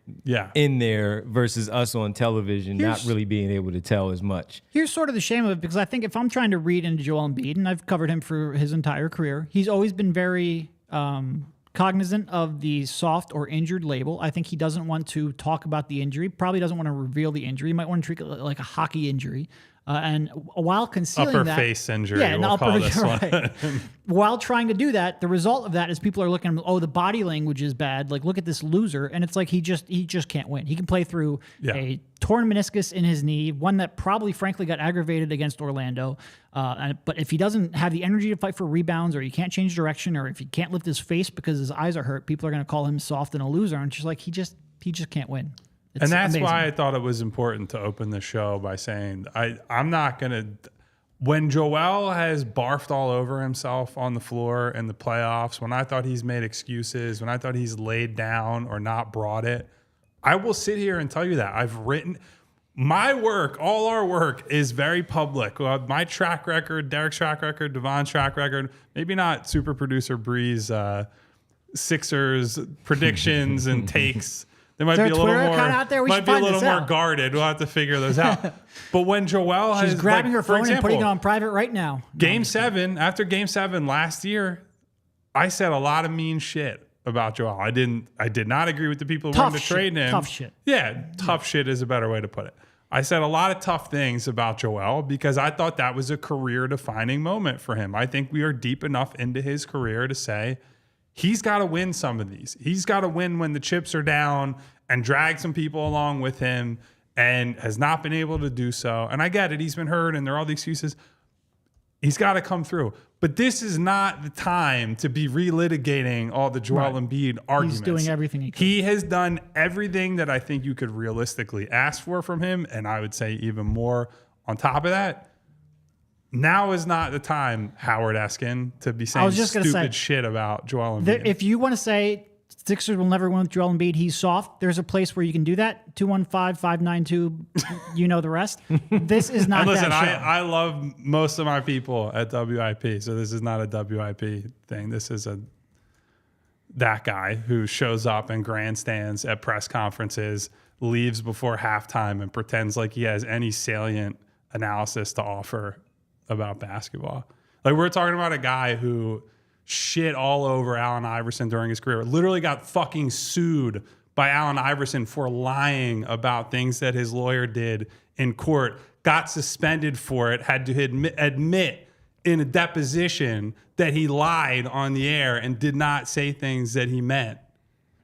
in there versus us on television not really being able to tell as much. Here's sort of the shame of it, because I think if I'm trying to read into Joel Embiid, and I've covered him for his entire career, he's always been very cognizant of the soft or injured label. I think he doesn't want to talk about the injury, probably doesn't want to reveal the injury. He might want to treat it like a hockey injury. And while concealing upper face injury, we'll call this one. While trying to do that, the result of that is people are looking at him, the body language is bad. Like, look at this loser. And it's like he just can't win. He can play through a torn meniscus in his knee, one that probably, frankly, got aggravated against Orlando. But if he doesn't have the energy to fight for rebounds, or he can't change direction, or if he can't lift his face because his eyes are hurt, people are going to call him soft and a loser. And it's just like he just can't win. And that's why I thought it was important to open the show by saying I'm not going to – when Joel has barfed all over himself on the floor in the playoffs, when I thought he's made excuses, when I thought he's laid down or not brought it, I will sit here and tell you that. I've written – my work, all our work is very public. My track record, Derek's track record, Devon's track record, maybe not super producer Bree's Sixers predictions and takes – They might be a little more guarded. We'll have to figure those out. But when Joel has grabbing her phone and putting it on private right now. After Game 7 last year, I said a lot of mean shit about Joel. I did not agree with the people who wanted to trade him. Tough shit. Yeah, tough shit is a better way to put it. I said a lot of tough things about Joel because I thought that was a career-defining moment for him. I think we are deep enough into his career to say, he's got to win some of these. He's got to win when the chips are down and drag some people along with him, and has not been able to do so. And I get it. He's been hurt and there are all the excuses. He's got to come through. But this is not the time to be relitigating all the Joel Embiid arguments. He's doing everything he can. He has done everything that I think you could realistically ask for from him, and I would say even more on top of that. Now is not the time, Howard Eskin, to be saying stupid shit about Joel Embiid. If you want to say Sixers will never win with Joel Embiid, he's soft, there's a place where you can do that. 215-592, you know the rest. This is not listen, that show. I love most of my people at WIP, so this is not a WIP thing. This is that guy who shows up in grandstands at press conferences, leaves before halftime, and pretends like he has any salient analysis to offer about basketball. Like, we're talking about a guy who shit all over Allen Iverson during his career, literally got fucking sued by Allen Iverson for lying about things that his lawyer did in court, got suspended for it, had to admit in a deposition that he lied on the air and did not say things that he meant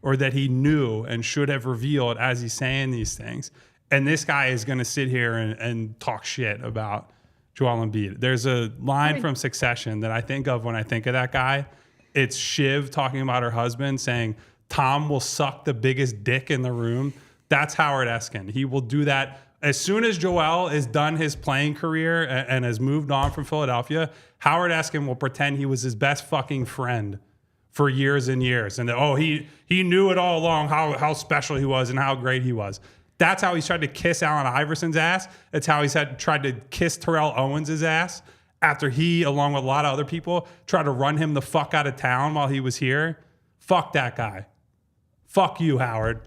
or that he knew and should have revealed as he's saying these things. And this guy is going to sit here and talk shit about Joel Embiid. There's a line from Succession that I think of when I think of that guy. It's Shiv talking about her husband saying, Tom will suck the biggest dick in the room. That's Howard Eskin. He will do that. As soon as Joel is done his playing career and has moved on from Philadelphia, Howard Eskin will pretend he was his best fucking friend for years and years. And he knew it all along, how special he was and how great he was. That's how he's tried to kiss Allen Iverson's ass. It's how he's tried to kiss Terrell Owens' ass after he, along with a lot of other people, tried to run him the fuck out of town while he was here. Fuck that guy. Fuck you, Howard.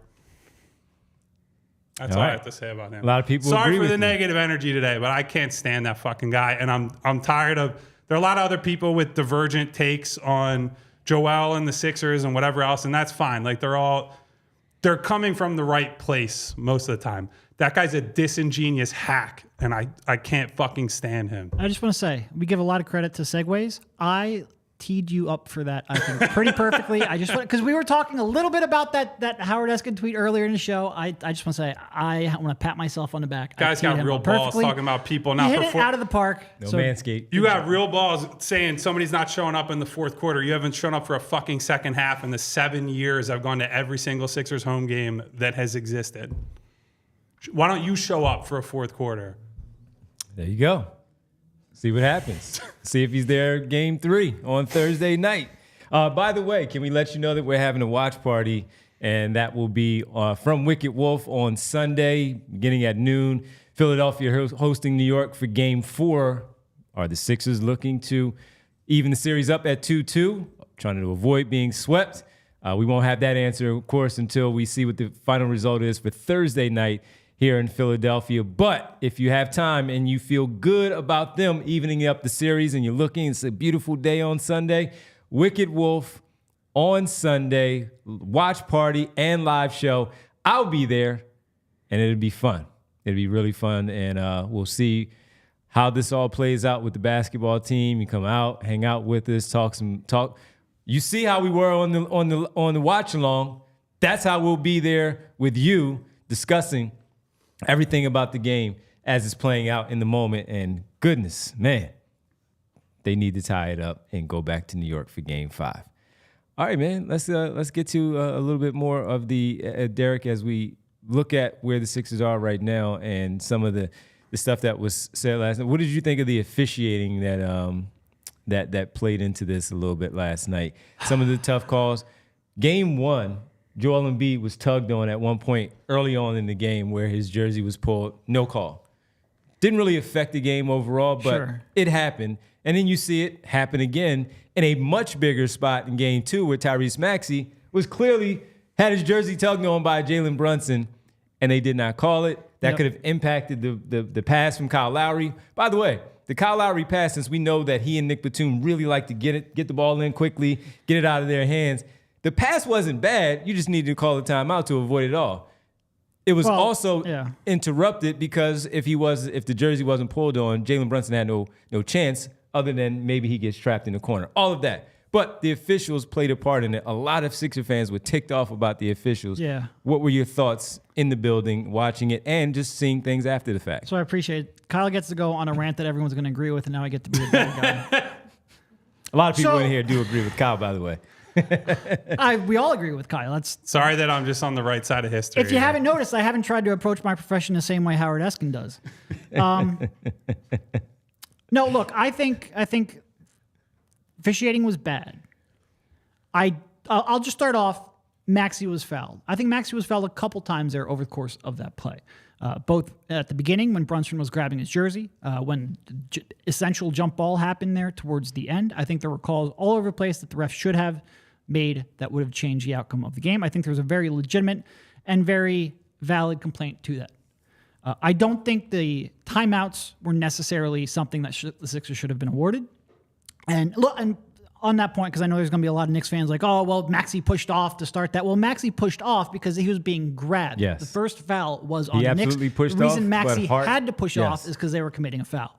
That's all I have to say about him. A lot of people Sorry agree for with the you. negative energy today, but I can't stand that fucking guy. And I'm tired of, there are a lot of other people with divergent takes on Joel and the Sixers and whatever else, and that's fine. Like, they're coming from the right place most of the time. That guy's a disingenuous hack, and I can't fucking stand him. I just want to say, we give a lot of credit to segues. I teed you up for that, I think, pretty perfectly. I just want, because we were talking a little bit about that Howard Eskin tweet earlier in the show. I just want to say, I want to pat myself on the back. Guys got real balls talking about people not hit it out of the park. No manscape. You got real balls saying somebody's not showing up in the fourth quarter. You haven't shown up for a fucking second half in the 7 years I've gone to every single Sixers home game that has existed. Why don't you show up for a fourth quarter? There you go. See what happens. See if he's there game 3 on Thursday night. By the way, can we let you know that we're having a watch party, and that will be from Wicked Wolf on Sunday, beginning at noon. Philadelphia hosting New York for game 4. Are the Sixers looking to even the series up at 2-2, trying to avoid being swept? We won't have that answer, of course, until we see what the final result is for Thursday night here in Philadelphia. But if you have time and you feel good about them evening up the series and you're looking, it's a beautiful day on Sunday, Wicked Wolf on Sunday, watch party and live show. I'll be there, and it'll be fun. It'll be really fun, and we'll see how this all plays out with the basketball team. You come out, hang out with us, talk. You see how we were on the watch along. That's how we'll be there with you discussing everything about the game as it's playing out in the moment. And goodness, man, they need to tie it up and go back to New York for game 5. All right, man, let's get to a little bit more of the Derek as we look at where the Sixers are right now and some of the stuff that was said last night. What did you think of the officiating that played into this a little bit last night? Some of the tough calls. Game 1, Joel Embiid was tugged on at one point early on in the game where his jersey was pulled. No call. Didn't really affect the game overall, but It happened. And then you see it happen again in a much bigger spot in game 2 where Tyrese Maxey was clearly had his jersey tugged on by Jalen Brunson, and they did not call it. That could have impacted the pass from Kyle Lowry. By the way, the Kyle Lowry pass, since we know that he and Nick Batum really like to get the ball in quickly, get it out of their hands, the pass wasn't bad. You just needed to call a timeout to avoid it all. It was interrupted because if the jersey wasn't pulled on, Jalen Brunson had no chance other than maybe he gets trapped in the corner. All of that. But the officials played a part in it. A lot of Sixer fans were ticked off about the officials. Yeah. What were your thoughts in the building, watching it, and just seeing things after the fact? So I appreciate it. Kyle gets to go on a rant that everyone's going to agree with, and now I get to be the bad guy. A lot of people in here do agree with Kyle, by the way. We all agree with Kyle. Sorry that I'm just on the right side of history. If you haven't noticed, I haven't tried to approach my profession the same way Howard Eskin does. No, look, I think officiating was bad. I'll just start off. Maxey was fouled. I think Maxey was fouled a couple times there over the course of that play. Both at the beginning when Brunson was grabbing his jersey, when the essential jump ball happened there towards the end. I think there were calls all over the place that the ref should have made that would have changed the outcome of the game. I think there was a very legitimate and very valid complaint to that. I don't think the timeouts were necessarily something that the Sixers should have been awarded. And look, and on that point, because I know there's going to be a lot of Knicks fans like, oh, well, Maxey pushed off to start that. Well, Maxey pushed off because he was being grabbed. Yes. The first foul was on He the Knicks. absolutely pushed the reason off, Maxey but had to push off is because they were committing a foul.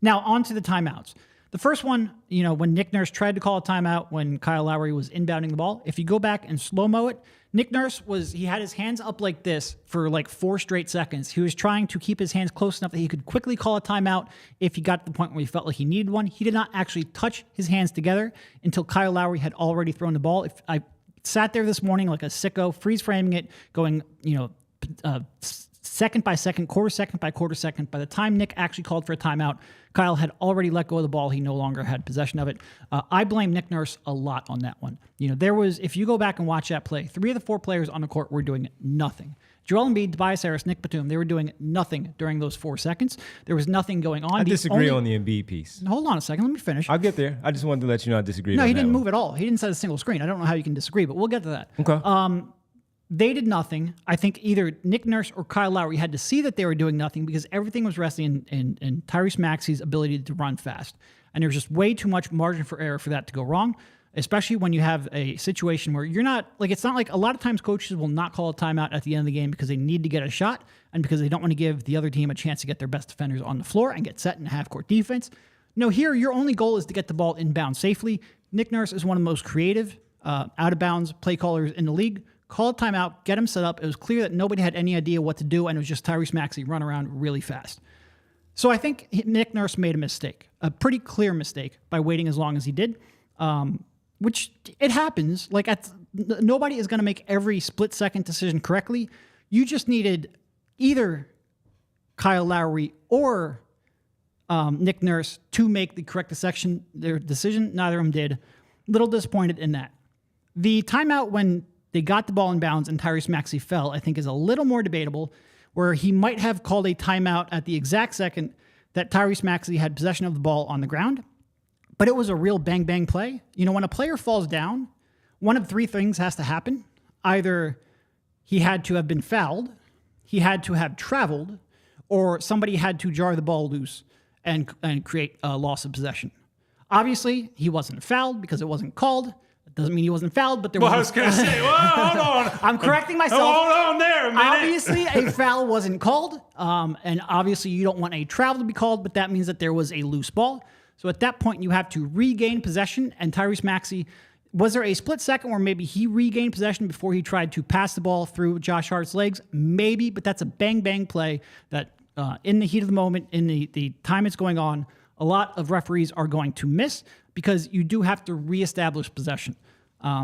Now, on to the timeouts. The first one, when Nick Nurse tried to call a timeout when Kyle Lowry was inbounding the ball, if you go back and slow-mo it, Nick Nurse he had his hands up like this for like 4 straight seconds. He was trying to keep his hands close enough that he could quickly call a timeout if he got to the point where he felt like he needed one. He did not actually touch his hands together until Kyle Lowry had already thrown the ball. If I sat there this morning like a sicko, freeze framing it, going, second by second, quarter second by quarter second. By the time Nick actually called for a timeout, Kyle had already let go of the ball. He no longer had possession of it. I blame Nick Nurse a lot on that one. If you go back and watch that play, 3 of the 4 players on the court were doing nothing. Joel Embiid, Tobias Harris, Nick Batum, they were doing nothing during those 4 seconds. There was nothing going on. I disagree on the Embiid piece. Hold on a second. Let me finish. I'll get there. I just wanted to let you know I disagree. No, he didn't move at all. He didn't set a single screen. I don't know how you can disagree, but we'll get to that. Okay. They did nothing. I think either Nick Nurse or Kyle Lowry had to see that they were doing nothing because everything was resting in Tyrese Maxey's ability to run fast. And there's just way too much margin for error for that to go wrong, especially when you have a situation where you're not, it's not like a lot of times coaches will not call a timeout at the end of the game because they need to get a shot and because they don't want to give the other team a chance to get their best defenders on the floor and get set in half-court defense. No, here, your only goal is to get the ball inbound safely. Nick Nurse is one of the most creative, out-of-bounds play callers in the league. Call a timeout, get him set up. It was clear that nobody had any idea what to do, and it was just Tyrese Maxey run around really fast. So I think Nick Nurse made a mistake, a pretty clear mistake, by waiting as long as he did, which it happens. Nobody is going to make every split-second decision correctly. You just needed either Kyle Lowry or Nick Nurse to make the correct decision. Neither of them did. Little disappointed in that. The timeout when they got the ball in bounds and Tyrese Maxey fell, I think, is a little more debatable, where he might have called a timeout at the exact second that Tyrese Maxey had possession of the ball on the ground. But it was a real bang-bang play. When a player falls down, one of 3 things has to happen. Either he had to have been fouled, he had to have traveled, or somebody had to jar the ball loose and create a loss of possession. Obviously, he wasn't fouled because it wasn't called. Doesn't mean he wasn't fouled, but there was. I was going to say, hold on. I'm correcting myself. Hold on there a minute. Obviously, a foul wasn't called, and obviously you don't want a travel to be called, but that means that there was a loose ball. So at that point, you have to regain possession, and Tyrese Maxey, was there a split second where maybe he regained possession before he tried to pass the ball through Josh Hart's legs? Maybe, but that's a bang-bang play that in the heat of the moment, in the time it's going on, a lot of referees are going to miss because you do have to reestablish possession.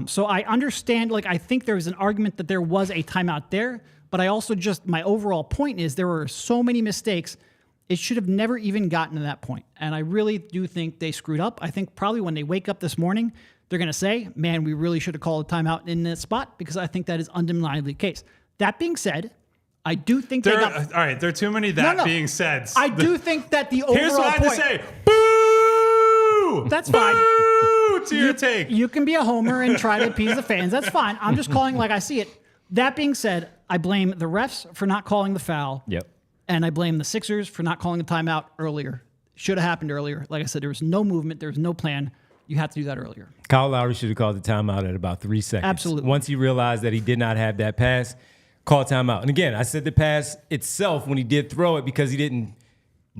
So I understand, I think there's an argument that there was a timeout there, but I also my overall point is there were so many mistakes, it should have never even gotten to that point. And I really do think they screwed up. I think probably when they wake up this morning, they're going to say, man, we really should have called a timeout in this spot, because I think that is undeniably the case. That being said, I do think all right, there are too many being said. I do think that the overall Here's what I have point, to say. Boo! That's fine. Boo to your take. You can be a homer and try to appease the fans. That's fine. I'm just calling like I see it. That being said, I blame the refs for not calling the foul. Yep. And I blame the Sixers for not calling the timeout earlier. Should have happened earlier. Like I said, there was no movement. There was no plan. You had to do that earlier. Kyle Lowry should have called the timeout at about 3 seconds. Absolutely. Once he realized that he did not have that pass, call timeout. And again, I said the pass itself when he did throw it because he didn't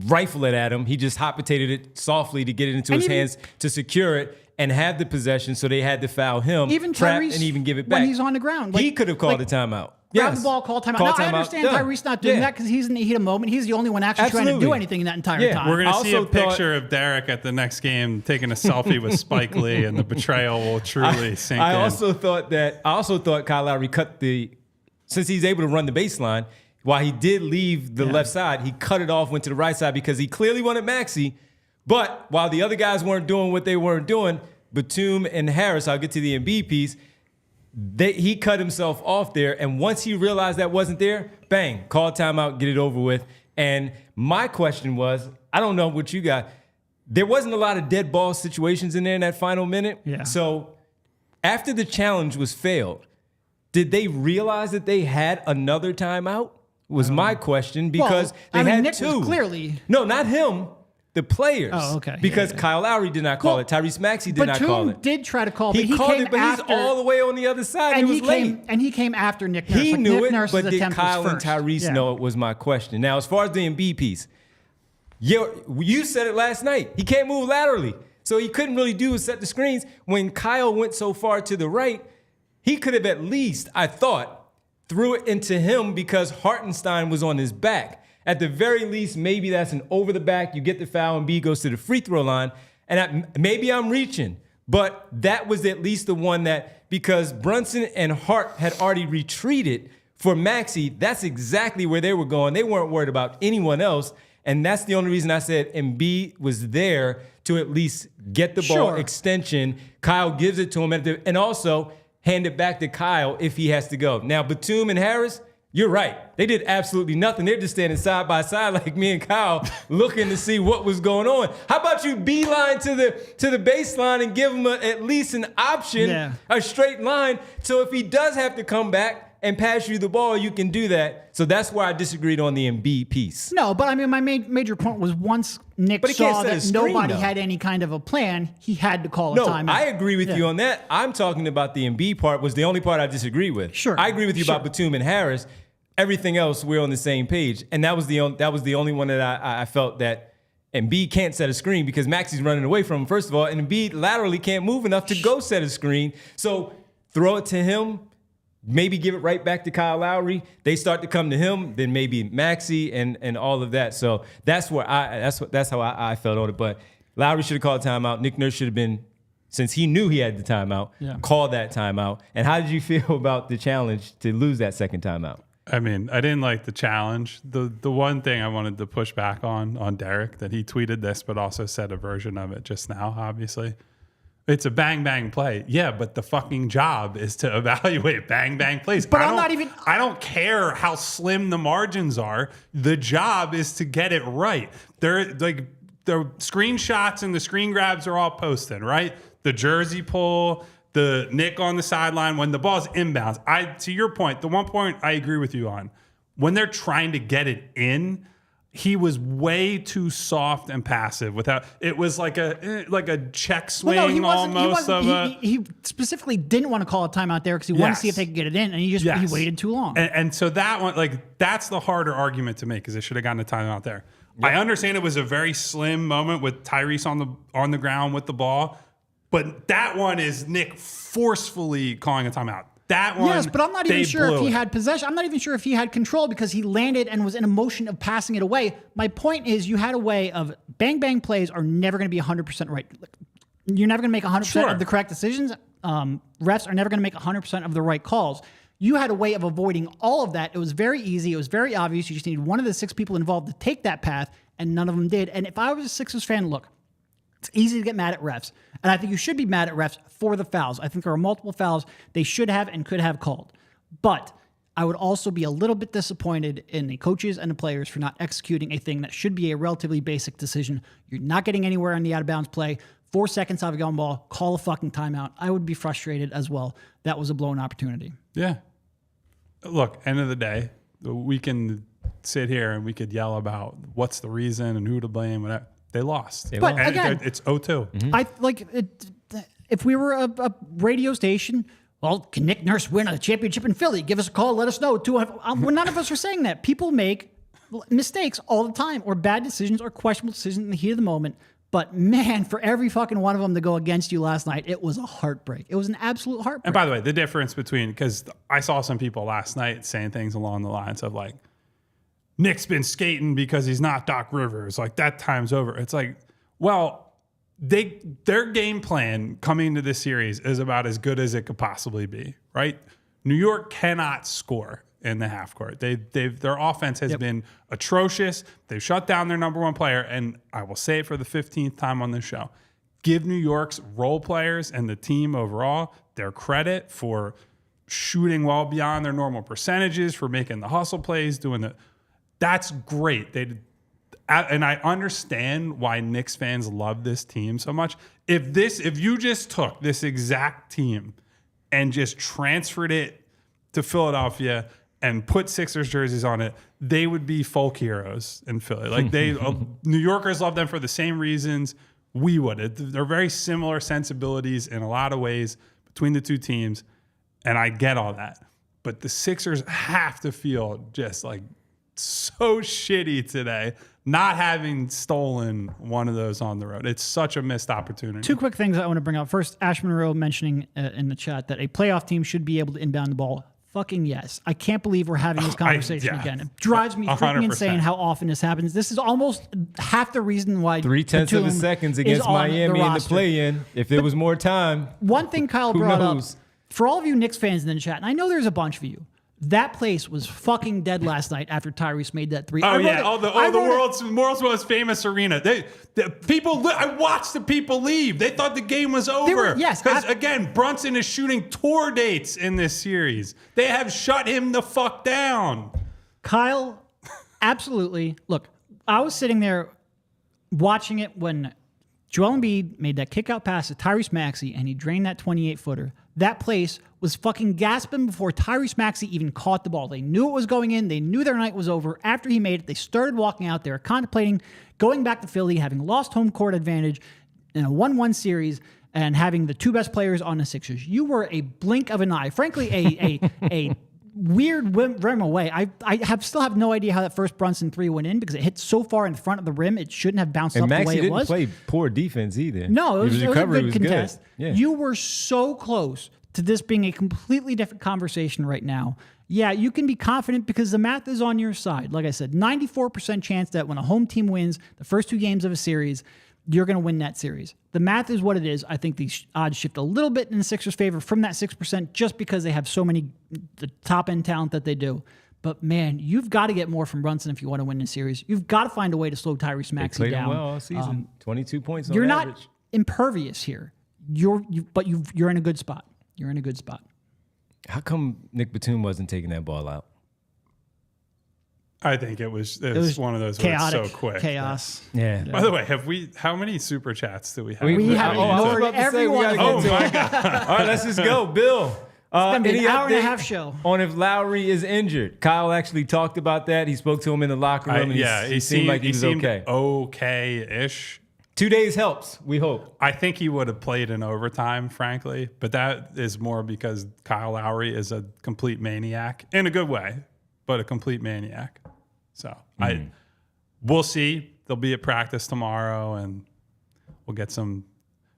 rifle it at him. He just hot potatoed it softly to get it into his hands to secure it and have the possession. So they had to foul him, even trap, Tyrese, and even give it back. when he's on the ground. He could have called a timeout. Grab the ball, call timeout. Now, I understand Tyrese not doing that because he's in the heat of the moment. He's the only one actually trying to do anything in that entire time. We're going to see a picture of Derek at the next game taking a selfie with Spike Lee, and the betrayal will truly sink in. I also thought Kyle Lowry since he's able to run the baseline, while he did leave the left side, he cut it off, went to the right side because he clearly wanted Maxey. But while the other guys weren't doing what they weren't doing, Batum and Harris, I'll get to the Embiid piece, he cut himself off there. And once he realized that wasn't there, bang, call timeout, get it over with. And my question was, I don't know what you got. There wasn't a lot of dead ball situations in there in that final minute. Yeah. So after the challenge was failed, did they realize that they had another timeout? Was my question, because they had Nick two. Was clearly. No, not him. The players. Oh, okay. Because Kyle Lowry did not call it. Tyrese Maxey did not call it. Batum did try to call, but He called came it, but after, he's all the way on the other side. and he was late. And he came after Nick Nurse. He like knew Nick it, Nurse's but did attempt Kyle was and first. Tyrese know it was my question. Now, as far as the Embiid piece, you said it last night. He can't move laterally. So he couldn't really do is set the screens. When Kyle went so far to the right, he could have at least, I thought, threw it into him because Hartenstein was on his back. At the very least, maybe that's an over the back. You get the foul, and B goes to the free throw line. And maybe I'm reaching, but that was at least the one that, because Brunson and Hart had already retreated for Maxey, that's exactly where they were going. They weren't worried about anyone else. And that's the only reason I said Embiid was there to at least get the ball extension. Kyle gives it to him, and also hand it back to Kyle if he has to go. Now, Batum and Harris, you're right. They did absolutely nothing. They're just standing side by side like me and Kyle looking to see what was going on. How about you beeline to the baseline and give him at least an option, a straight line, so if he does have to come back and pass you the ball, you can do that. So that's why I disagreed on the Embiid piece. No, but I mean, my major point was once Nick saw that nobody had any kind of a plan, he had to call a timeout. No, I agree with you on that. I'm talking about the Embiid part was the only part I disagree with. Sure. I agree with you about Batum and Harris. Everything else, we're on the same page. And that was the only one that I felt that Embiid can't set a screen because Maxey's running away from him, first of all, and Embiid laterally can't move enough to go set a screen. So throw it to him. Maybe give it right back to Kyle Lowry. They start to come to him, then maybe Maxey and all of that. So that's where that's how I felt on it. But Lowry should have called a timeout. Nick Nurse should have been, since he knew he had the timeout, called that timeout. And how did you feel about the challenge to lose that second timeout? I mean, I didn't like the challenge. The one thing I wanted to push back on Derek, that he tweeted this, but also said a version of it just now, obviously. It's a bang, bang play. Yeah, but the fucking job is to evaluate bang, bang plays. But I don't care how slim the margins are. The job is to get it right. They're like the screenshots and the screen grabs are all posted, right? The jersey pull, the nick on the sideline when the ball's inbounds. To your point, the one point I agree with you on, when they're trying to get it in, he was way too soft and passive. It was like a check swing He specifically didn't want to call a timeout there because he wanted to see if they could get it in, and he waited too long. And so that one, that's the harder argument to make, because they should have gotten a timeout there. Yep. I understand it was a very slim moment with Tyrese on the ground with the ball, but that one is Nick forcefully calling a timeout. That one, yes, but I'm not even sure if he had possession. I'm not even sure if he had control because he landed and was in a motion of passing it away. My point is, you had a way of bang bang plays are never going to be 100% right. You're never going to make 100% of the correct decisions. Refs are never going to make 100% of the right calls. You had a way of avoiding all of that. It was very easy. It was very obvious. You just needed one of the six people involved to take that path, and none of them did. And if I was a Sixers fan, look, it's easy to get mad at refs. And I think you should be mad at refs for the fouls. I think there are multiple fouls they should have and could have called. But I would also be a little bit disappointed in the coaches and the players for not executing a thing that should be a relatively basic decision. You're not getting anywhere on the out-of-bounds play. 4 seconds out of a gun ball, call a fucking timeout. I would be frustrated as well. That was a blown opportunity. Yeah. Look, end of the day, we can sit here and we could yell about what's the reason and who to blame, whatever. They lost. But again, it's 0-2. Mm-hmm. If we were a radio station, well, can Nick Nurse win a championship in Philly? Give us a call. Let us know. None of us are saying that. People make mistakes all the time, or bad decisions, or questionable decisions in the heat of the moment. But man, for every fucking one of them to go against you last night, it was a heartbreak. It was an absolute heartbreak. And by the way, the difference between, because I saw some people last night saying things along the lines of like, Nick's been skating because he's not Doc Rivers. Like, that time's over. It's like, well, their game plan coming into this series is about as good as it could possibly be, right? New York cannot score in the half court. Their offense has been atrocious. They've shut down their number one player, and I will say it for the 15th time on this show. Give New York's role players and the team overall their credit for shooting well beyond their normal percentages, for making the hustle plays, that's great. And I understand why Knicks fans love this team so much. If you just took this exact team and just transferred it to Philadelphia and put Sixers jerseys on it, they would be folk heroes in Philly. Like, New Yorkers love them for the same reasons we would. They're very similar sensibilities in a lot of ways between the two teams, and I get all that. But the Sixers have to feel just like so shitty today, not having stolen one of those on the road. It's such a missed opportunity. Two quick things I want to bring up. First, Ash Monroe mentioning in the chat that a playoff team should be able to inbound the ball. Fucking yes. I can't believe we're having this conversation again. It drives me freaking insane how often this happens. This is almost half the reason why 0.3 of a second against Miami in the play-in. If there was more time. One thing Kyle brought up, for all of you Knicks fans in the chat, and I know there's a bunch of you, that place was fucking dead last night after Tyrese made that three. The world's most famous arena. I watched the people leave. They thought the game was over. Because again, Brunson is shooting tour dates in this series. They have shut him the fuck down. Kyle, absolutely. Look, I was sitting there watching it when Joel Embiid made that kick-out pass to Tyrese Maxey and he drained that 28-footer. That place was fucking gasping before Tyrese Maxey even caught the ball. They knew it was going in. They knew their night was over. After he made it, they started walking out there, contemplating going back to Philly, having lost home court advantage in a 1-1 series, and having the two best players on the Sixers. You were a blink of an eye. Frankly, a weird rim away. I still have no idea how that first Brunson three went in because it hit so far in front of the rim, it shouldn't have bounced up the way it was. Maxey didn't play poor defense either. No, it was a good contest. Good. Yeah. You were so close to this being a completely different conversation right now. Yeah, you can be confident because the math is on your side. Like I said, 94% chance that when a home team wins the first two games of a series, you're going to win that series. The math is what it is. I think the odds shift a little bit in the Sixers' favor from that 6% just because they have so many the top-end talent that they do. But, man, you've got to get more from Brunson if you want to win this series. You've got to find a way to slow Tyrese Maxey down. They played him well all season. 22 points on You're average. not impervious here. You're in a good spot. You're in a good spot. How come Nick Batum wasn't taking that ball out? I think it was one of those chaotic, where it's so quick. Chaos. Yeah. By the way, how many super chats do we have? We have ignored everyone. Oh my God. All right, let's just go. Bill. It's going to be an hour and a half show. On if Lowry is injured. Kyle actually talked about that. He spoke to him in the locker room. He seemed like he was okay. Okay-ish. 2 days helps, we hope. I think he would have played in overtime, frankly, but that is more because Kyle Lowry is a complete maniac in a good way, but a complete maniac. So we'll see. They'll be at practice tomorrow, and we'll get some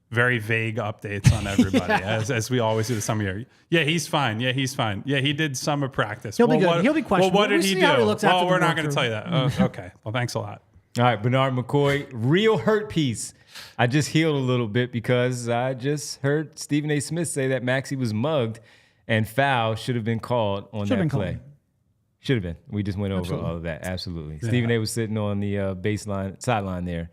very vague updates on everybody, as we always do this time of year. Yeah, he's fine. Yeah, he's fine. Yeah, he did summer practice. He'll be good. He'll be questionable. Well, what did he do? Well, we're not going to tell you that. Oh, okay. Well, thanks a lot. All right, Bernard McCoy, real hurt piece. I just healed a little bit because I just heard Stephen A. Smith say that Maxey was mugged and foul should have been called on that play. Should have been. We just went over all of that. Absolutely. Yeah. Stephen A. was sitting on the sideline there.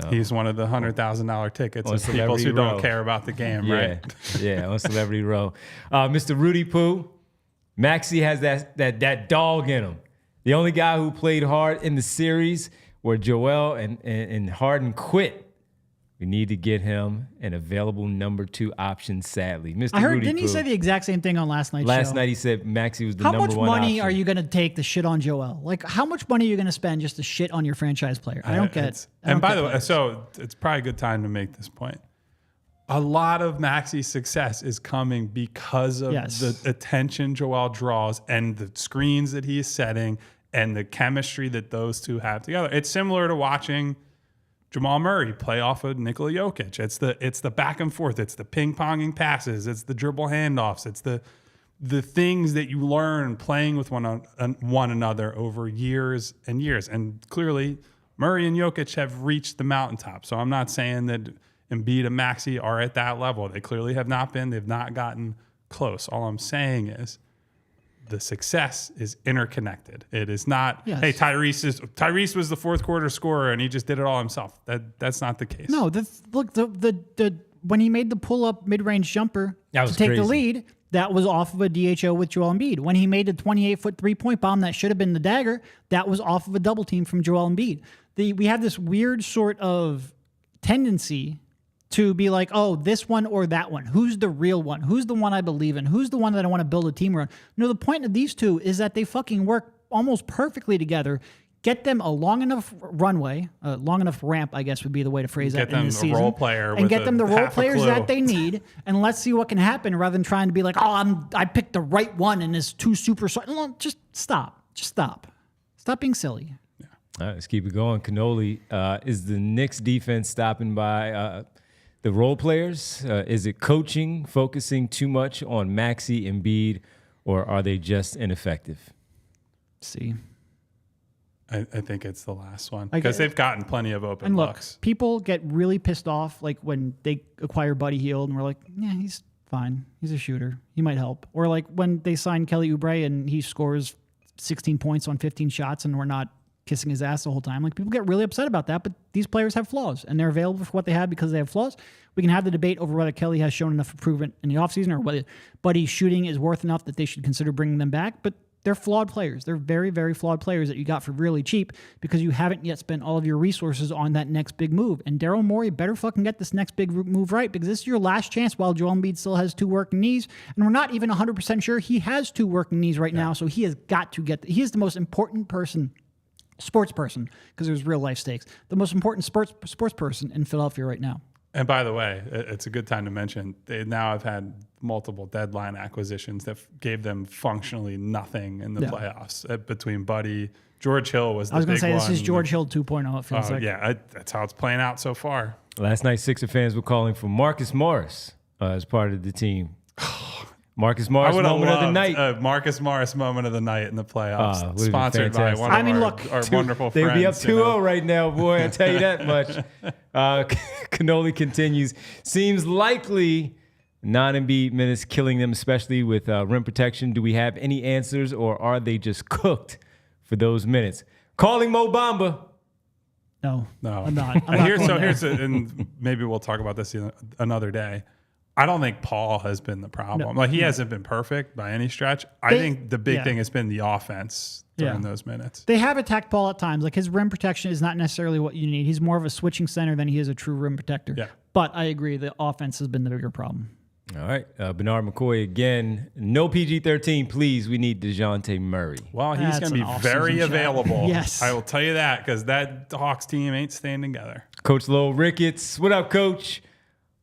He's one of the $100,000 tickets of people who don't care about the game, right? Yeah, on Celebrity Row. Mr. Rudy Poo, Maxey has that dog in him. The only guy who played hard in the series where Joel and Harden quit. We need to get him an available number 2 option, sadly. Mr. I heard, Rudy didn't he say the exact same thing on last night's show? Last night he said Maxey was the number 1 option. How much money are you going to take to shit on Joel? Like, how much money are you going to spend just to shit on your franchise player? I don't get it. And by the way, so it's probably a good time to make this point. A lot of Maxey's success is coming because of the attention Joel draws and the screens that he is setting and the chemistry that those two have together. It's similar to watching Jamal Murray play off of Nikola Jokic. It's the back and forth. It's the ping-ponging passes. It's the dribble handoffs. It's the things that you learn playing with one another over years and years. And clearly, Murray and Jokic have reached the mountaintop. So I'm not saying that Embiid and Maxey are at that level. They clearly have not been. They've not gotten close. All I'm saying is the success is interconnected. It is not, yes. Hey, Tyrese was the fourth quarter scorer and he just did it all himself. That's not the case. No, look, the when he made the pull-up mid-range jumper to take the lead, that was off of a DHO with Joel Embiid. When he made the 28-foot three-point bomb that should have been the dagger, that was off of a double team from Joel Embiid. We have this weird sort of tendency to be like, oh, this one or that one. Who's the real one? Who's the one I believe in? Who's the one that I want to build a team around? No, the point of these two is that they fucking work almost perfectly together. Get them a long enough runway, long enough ramp, I guess would be the way to phrase that in the season. Role player and get them the role players that they need, and let's see what can happen rather than trying to be like, oh, I picked the right one and it's two super. No, just stop. Just stop. Stop being silly. Yeah. All right, let's keep it going. Cannoli, is the Knicks defense stopping by the role players? Is it coaching, focusing too much on Maxey, Embiid, or are they just ineffective? See. I think it's the last one because they've gotten plenty of open looks. People get really pissed off like when they acquire Buddy Hield and we're like, yeah, he's fine. He's a shooter. He might help. Or like when they sign Kelly Oubre and he scores 16 points on 15 shots and we're not kissing his ass the whole time. Like people get really upset about that, but these players have flaws and they're available for what they have because they have flaws. We can have the debate over whether Kelly has shown enough improvement in the offseason or whether Buddy's shooting is worth enough that they should consider bringing them back. But they're flawed players. They're very, very flawed players that you got for really cheap because you haven't yet spent all of your resources on that next big move. And Daryl Morey better fucking get this next big move right because this is your last chance while Joel Embiid still has 2 working knees. And we're not even 100% sure he has 2 working knees right now. So he has got to get, he is the most important sports person, because there's real life stakes, the most important sports person in Philadelphia right now. And by the way, it's a good time to mention they now have had multiple deadline acquisitions that gave them functionally nothing in the playoffs. Between Buddy, George Hill was the big one. I was going to say this is George Hill 2.0. It feels like. Yeah, that's how it's playing out so far. Last night, Sixer fans were calling for Marcus Morris as part of the team. Marcus Morris moment of the night. A Marcus Morris moment of the night in the playoffs. Sponsored by one of our wonderful friends. They'd be up 2-0 right now, boy. I tell you that much. Cannoli continues. Seems likely non-Embiid minutes killing them, especially with rim protection. Do we have any answers, or are they just cooked for those minutes? Calling Mo Bamba. No, I'm not. And maybe we'll talk about this another day. I don't think Paul has been the problem. He hasn't been perfect by any stretch. I think the big thing has been the offense during those minutes. They have attacked Paul at times. Like his rim protection is not necessarily what you need. He's more of a switching center than he is a true rim protector. Yeah. But I agree, the offense has been the bigger problem. All right. Bernard McCoy again. No PG-13, please. We need DeJounte Murray. Well, he's going to be very available. Yes. I will tell you that because that Hawks team ain't staying together. Coach Lowell Ricketts. What up, Coach?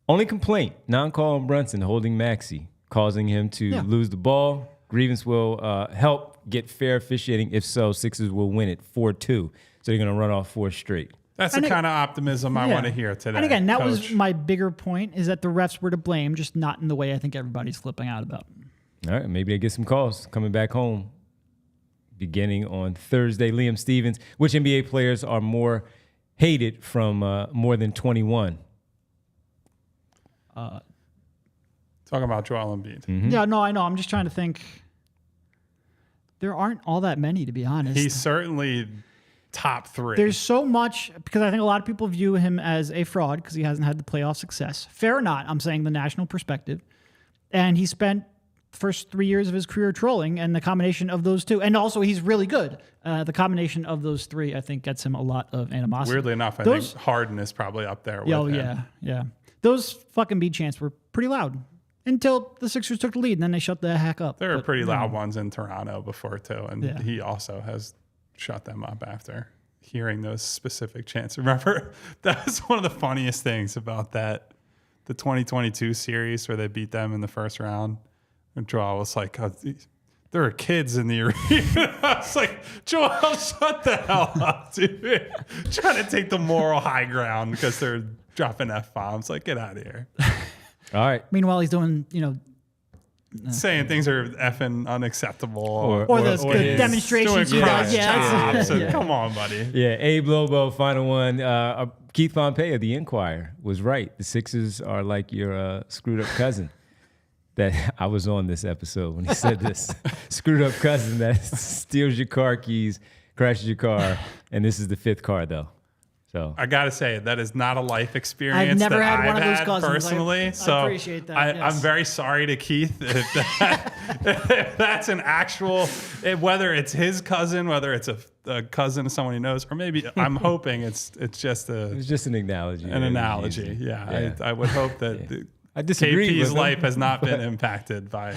Only complaint, non-call on Brunson holding Maxey, causing him to lose the ball. Grievance will help get fair officiating. If so, Sixers will win it 4-2. So they're going to run off 4 straight. That's the kind of optimism I want to hear today. And again, that Coach. was my bigger point, is that the refs were to blame, just not in the way I think everybody's flipping out about. All right, maybe they get some calls coming back home. Beginning on Thursday, Liam Stevens. Which NBA players are more hated from more than 21? Talking about Joel Embiid. Mm-hmm. Yeah, no, I know. I'm just trying to think. There aren't all that many, to be honest. He's certainly top 3. There's so much, because I think a lot of people view him as a fraud because he hasn't had the playoff success. Fair or not, I'm saying the national perspective. And he spent the first 3 years of his career trolling, and the combination of those two, and also he's really good. The combination of those 3, I think, gets him a lot of animosity. Weirdly enough, I think Harden is probably up there with him. Yeah. Those fucking Embiid chants were pretty loud until the Sixers took the lead, and then they shut the heck up. There were pretty loud ones in Toronto before, too, and he also has shut them up after hearing those specific chants. Remember, that was one of the funniest things about the 2022 series where they beat them in the first round. And Joel was like, there were kids in the arena. I was like, Joel, shut the hell up, dude. Trying to take the moral high ground because they're dropping F-bombs. Like, get out of here. All right. Meanwhile, he's doing, Saying things are effing unacceptable. or the demonstrations. Doing cross Yeah. chops. Come on, buddy. Yeah, Abe Lobo, final one. Keith Pompey of The Inquirer was right. The Sixers are like your screwed up cousin. That I was on this episode when he said this. Screwed up cousin that steals your car keys, crashes your car, and this is the 5th car, though. So I gotta say that is not a life experience I've never that had one I've of those had cousins. personally. I So appreciate that. Yes. I'm very sorry to Keith if that's an actual, whether it's his cousin, whether it's a cousin of someone he knows, or maybe I'm hoping it's just it was just an analogy. an analogy. Yeah. I would hope that I disagree KP's with him, life has not been impacted by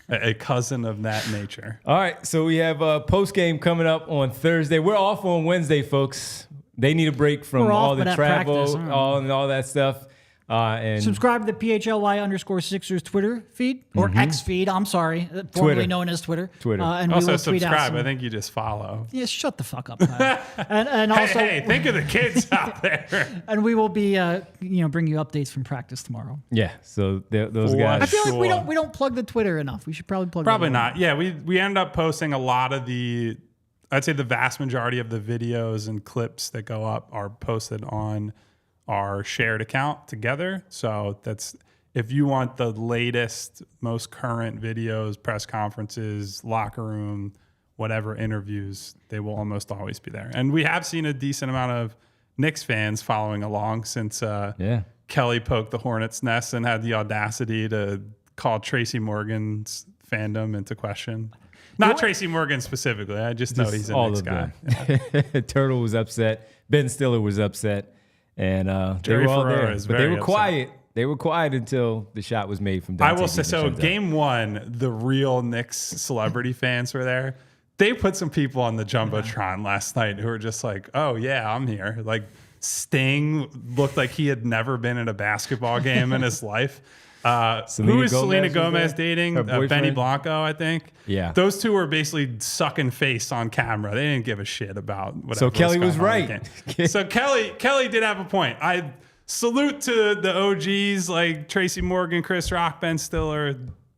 a cousin of that nature. All right, so we have a post game coming up on Thursday. We're off on Wednesday, folks. They need a break from We're all off, the but at travel, practice, all that stuff. And Subscribe to the PHLY_Sixers Twitter feed or X feed. I'm sorry, formerly known as Twitter. And Also we will tweet out subscribe. some- I think you just follow. Yeah, shut the fuck up. Kyle. and also, Hey, think of the kids out there. and we will be, bringing you updates from practice tomorrow. yeah, so those What? guys. I feel like Sure. we don't plug the Twitter enough. We should probably plug. Probably it not. Yeah, we end up posting a lot of I'd say the vast majority of the videos and clips that go up are posted on our shared account together. So that's, if you want the latest, most current videos, press conferences, locker room, whatever interviews, they will almost always be there. And we have seen a decent amount of Knicks fans following along since Kelly poked the hornet's nest and had the audacity to call Tracy Morgan's fandom into question. Not Tracy Morgan specifically. I just know he's a Knicks guy. Turtle was upset. Ben Stiller was upset. And they Jerry were all Ferrara there. is But they very were upset. quiet. They were quiet until the shot was made from I Dante will say, so DiVincenzo. game one, the real Knicks celebrity fans were there. They put some people on the Jumbotron last night who were just like, oh, yeah, I'm here. Like, Sting looked like he had never been in a basketball game in his life. Who is Selena Gomez dating? Benny Blanco, I think. Yeah. Those two were basically sucking face on camera. They didn't give a shit about whatever. So Kelly was going on in the right. game. So Kelly did have a point. I salute to the OGs like Tracy Morgan, Chris Rock, Ben Stiller,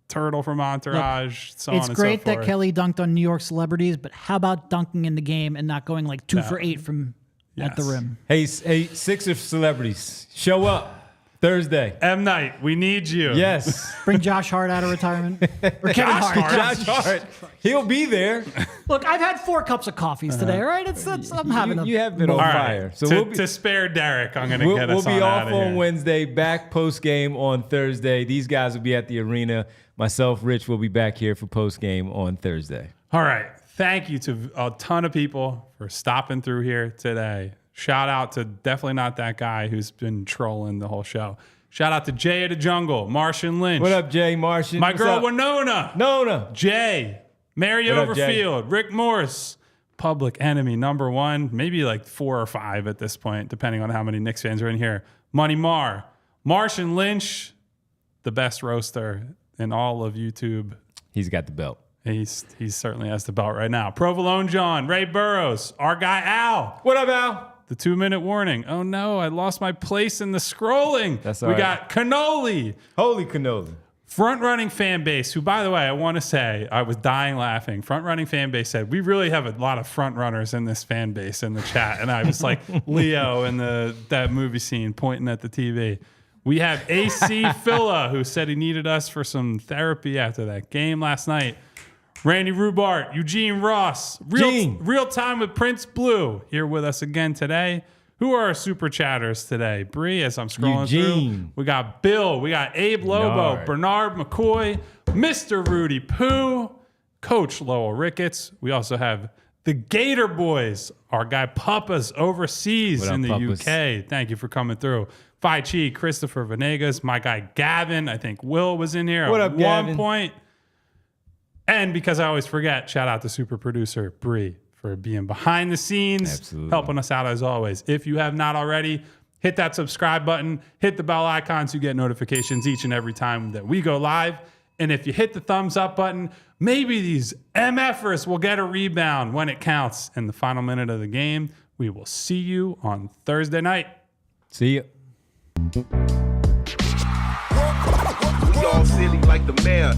Turtle from Entourage, so on and so forth. It's great that Kelly dunked on New York celebrities, but how about dunking in the game and not going like 2 for 8 from at the rim? Hey, Sixers celebrities, show up Thursday. M. Night, we need you. Yes. Bring Josh Hart out of retirement. Or Kevin Hart. Josh Hart. He'll be there. Look, I've had 4 cups of coffees today, all right? I'm having You have been on All right. fire. So to spare Derek, I'm going to get us we'll be out off of on here. Wednesday, back post game on Thursday. These guys will be at the arena. Myself, Rich, will be back here for post game on Thursday. All right. Thank you to a ton of people for stopping through here today. Shout out to definitely not that guy who's been trolling the whole show. Shout out to Jay of the Jungle, Martian Lynch. What up, Jay, Martian? My What's girl up? Winona. Nona. Jay. Mary What up, Jay? Overfield. Rick Morse. Public Enemy #1. Maybe like 4 or 5 at this point, depending on how many Knicks fans are in here. Money Mar. Martian Lynch. The best roaster in all of YouTube. He's got the belt. He certainly has the belt right now. Provolone John. Ray Burrows. Our guy Al. What up, Al? The 2-minute warning. Oh no, I lost my place in the scrolling. That's all we right. got Cannoli. Holy cannoli. Front-running fan base, who, by the way, I want to say, I was dying laughing. Front-running fan base said, we really have a lot of front-runners in this fan base in the chat. And I was like Leo in that movie scene pointing at the TV. We have AC Phila, who said he needed us for some therapy after that game last night. Randy Rubart, Eugene Ross, real time with Prince Blue, here with us again today. Who are our super chatters today? Bree, as I'm scrolling through. We got Bill, we got Abe Lobo, Bernard McCoy, Mr. Rudy Pooh, Coach Lowell Ricketts. We also have the Gator Boys, our guy Puppas overseas in the Puppas? UK. Thank you for coming through. Phi Chi, Christopher Venegas, my guy Gavin. I think Will was in here What at up, one Gavin? point. And because I always forget, shout out to super producer Bree for being behind the scenes, Absolutely. helping us out as always. If you have not already, hit that subscribe button, hit the bell icon so you get notifications each and every time that we go live. And if you hit the thumbs up button, maybe these MFers will get a rebound when it counts in the final minute of the game. We will see you on Thursday night. See ya. We all silly like the mayor.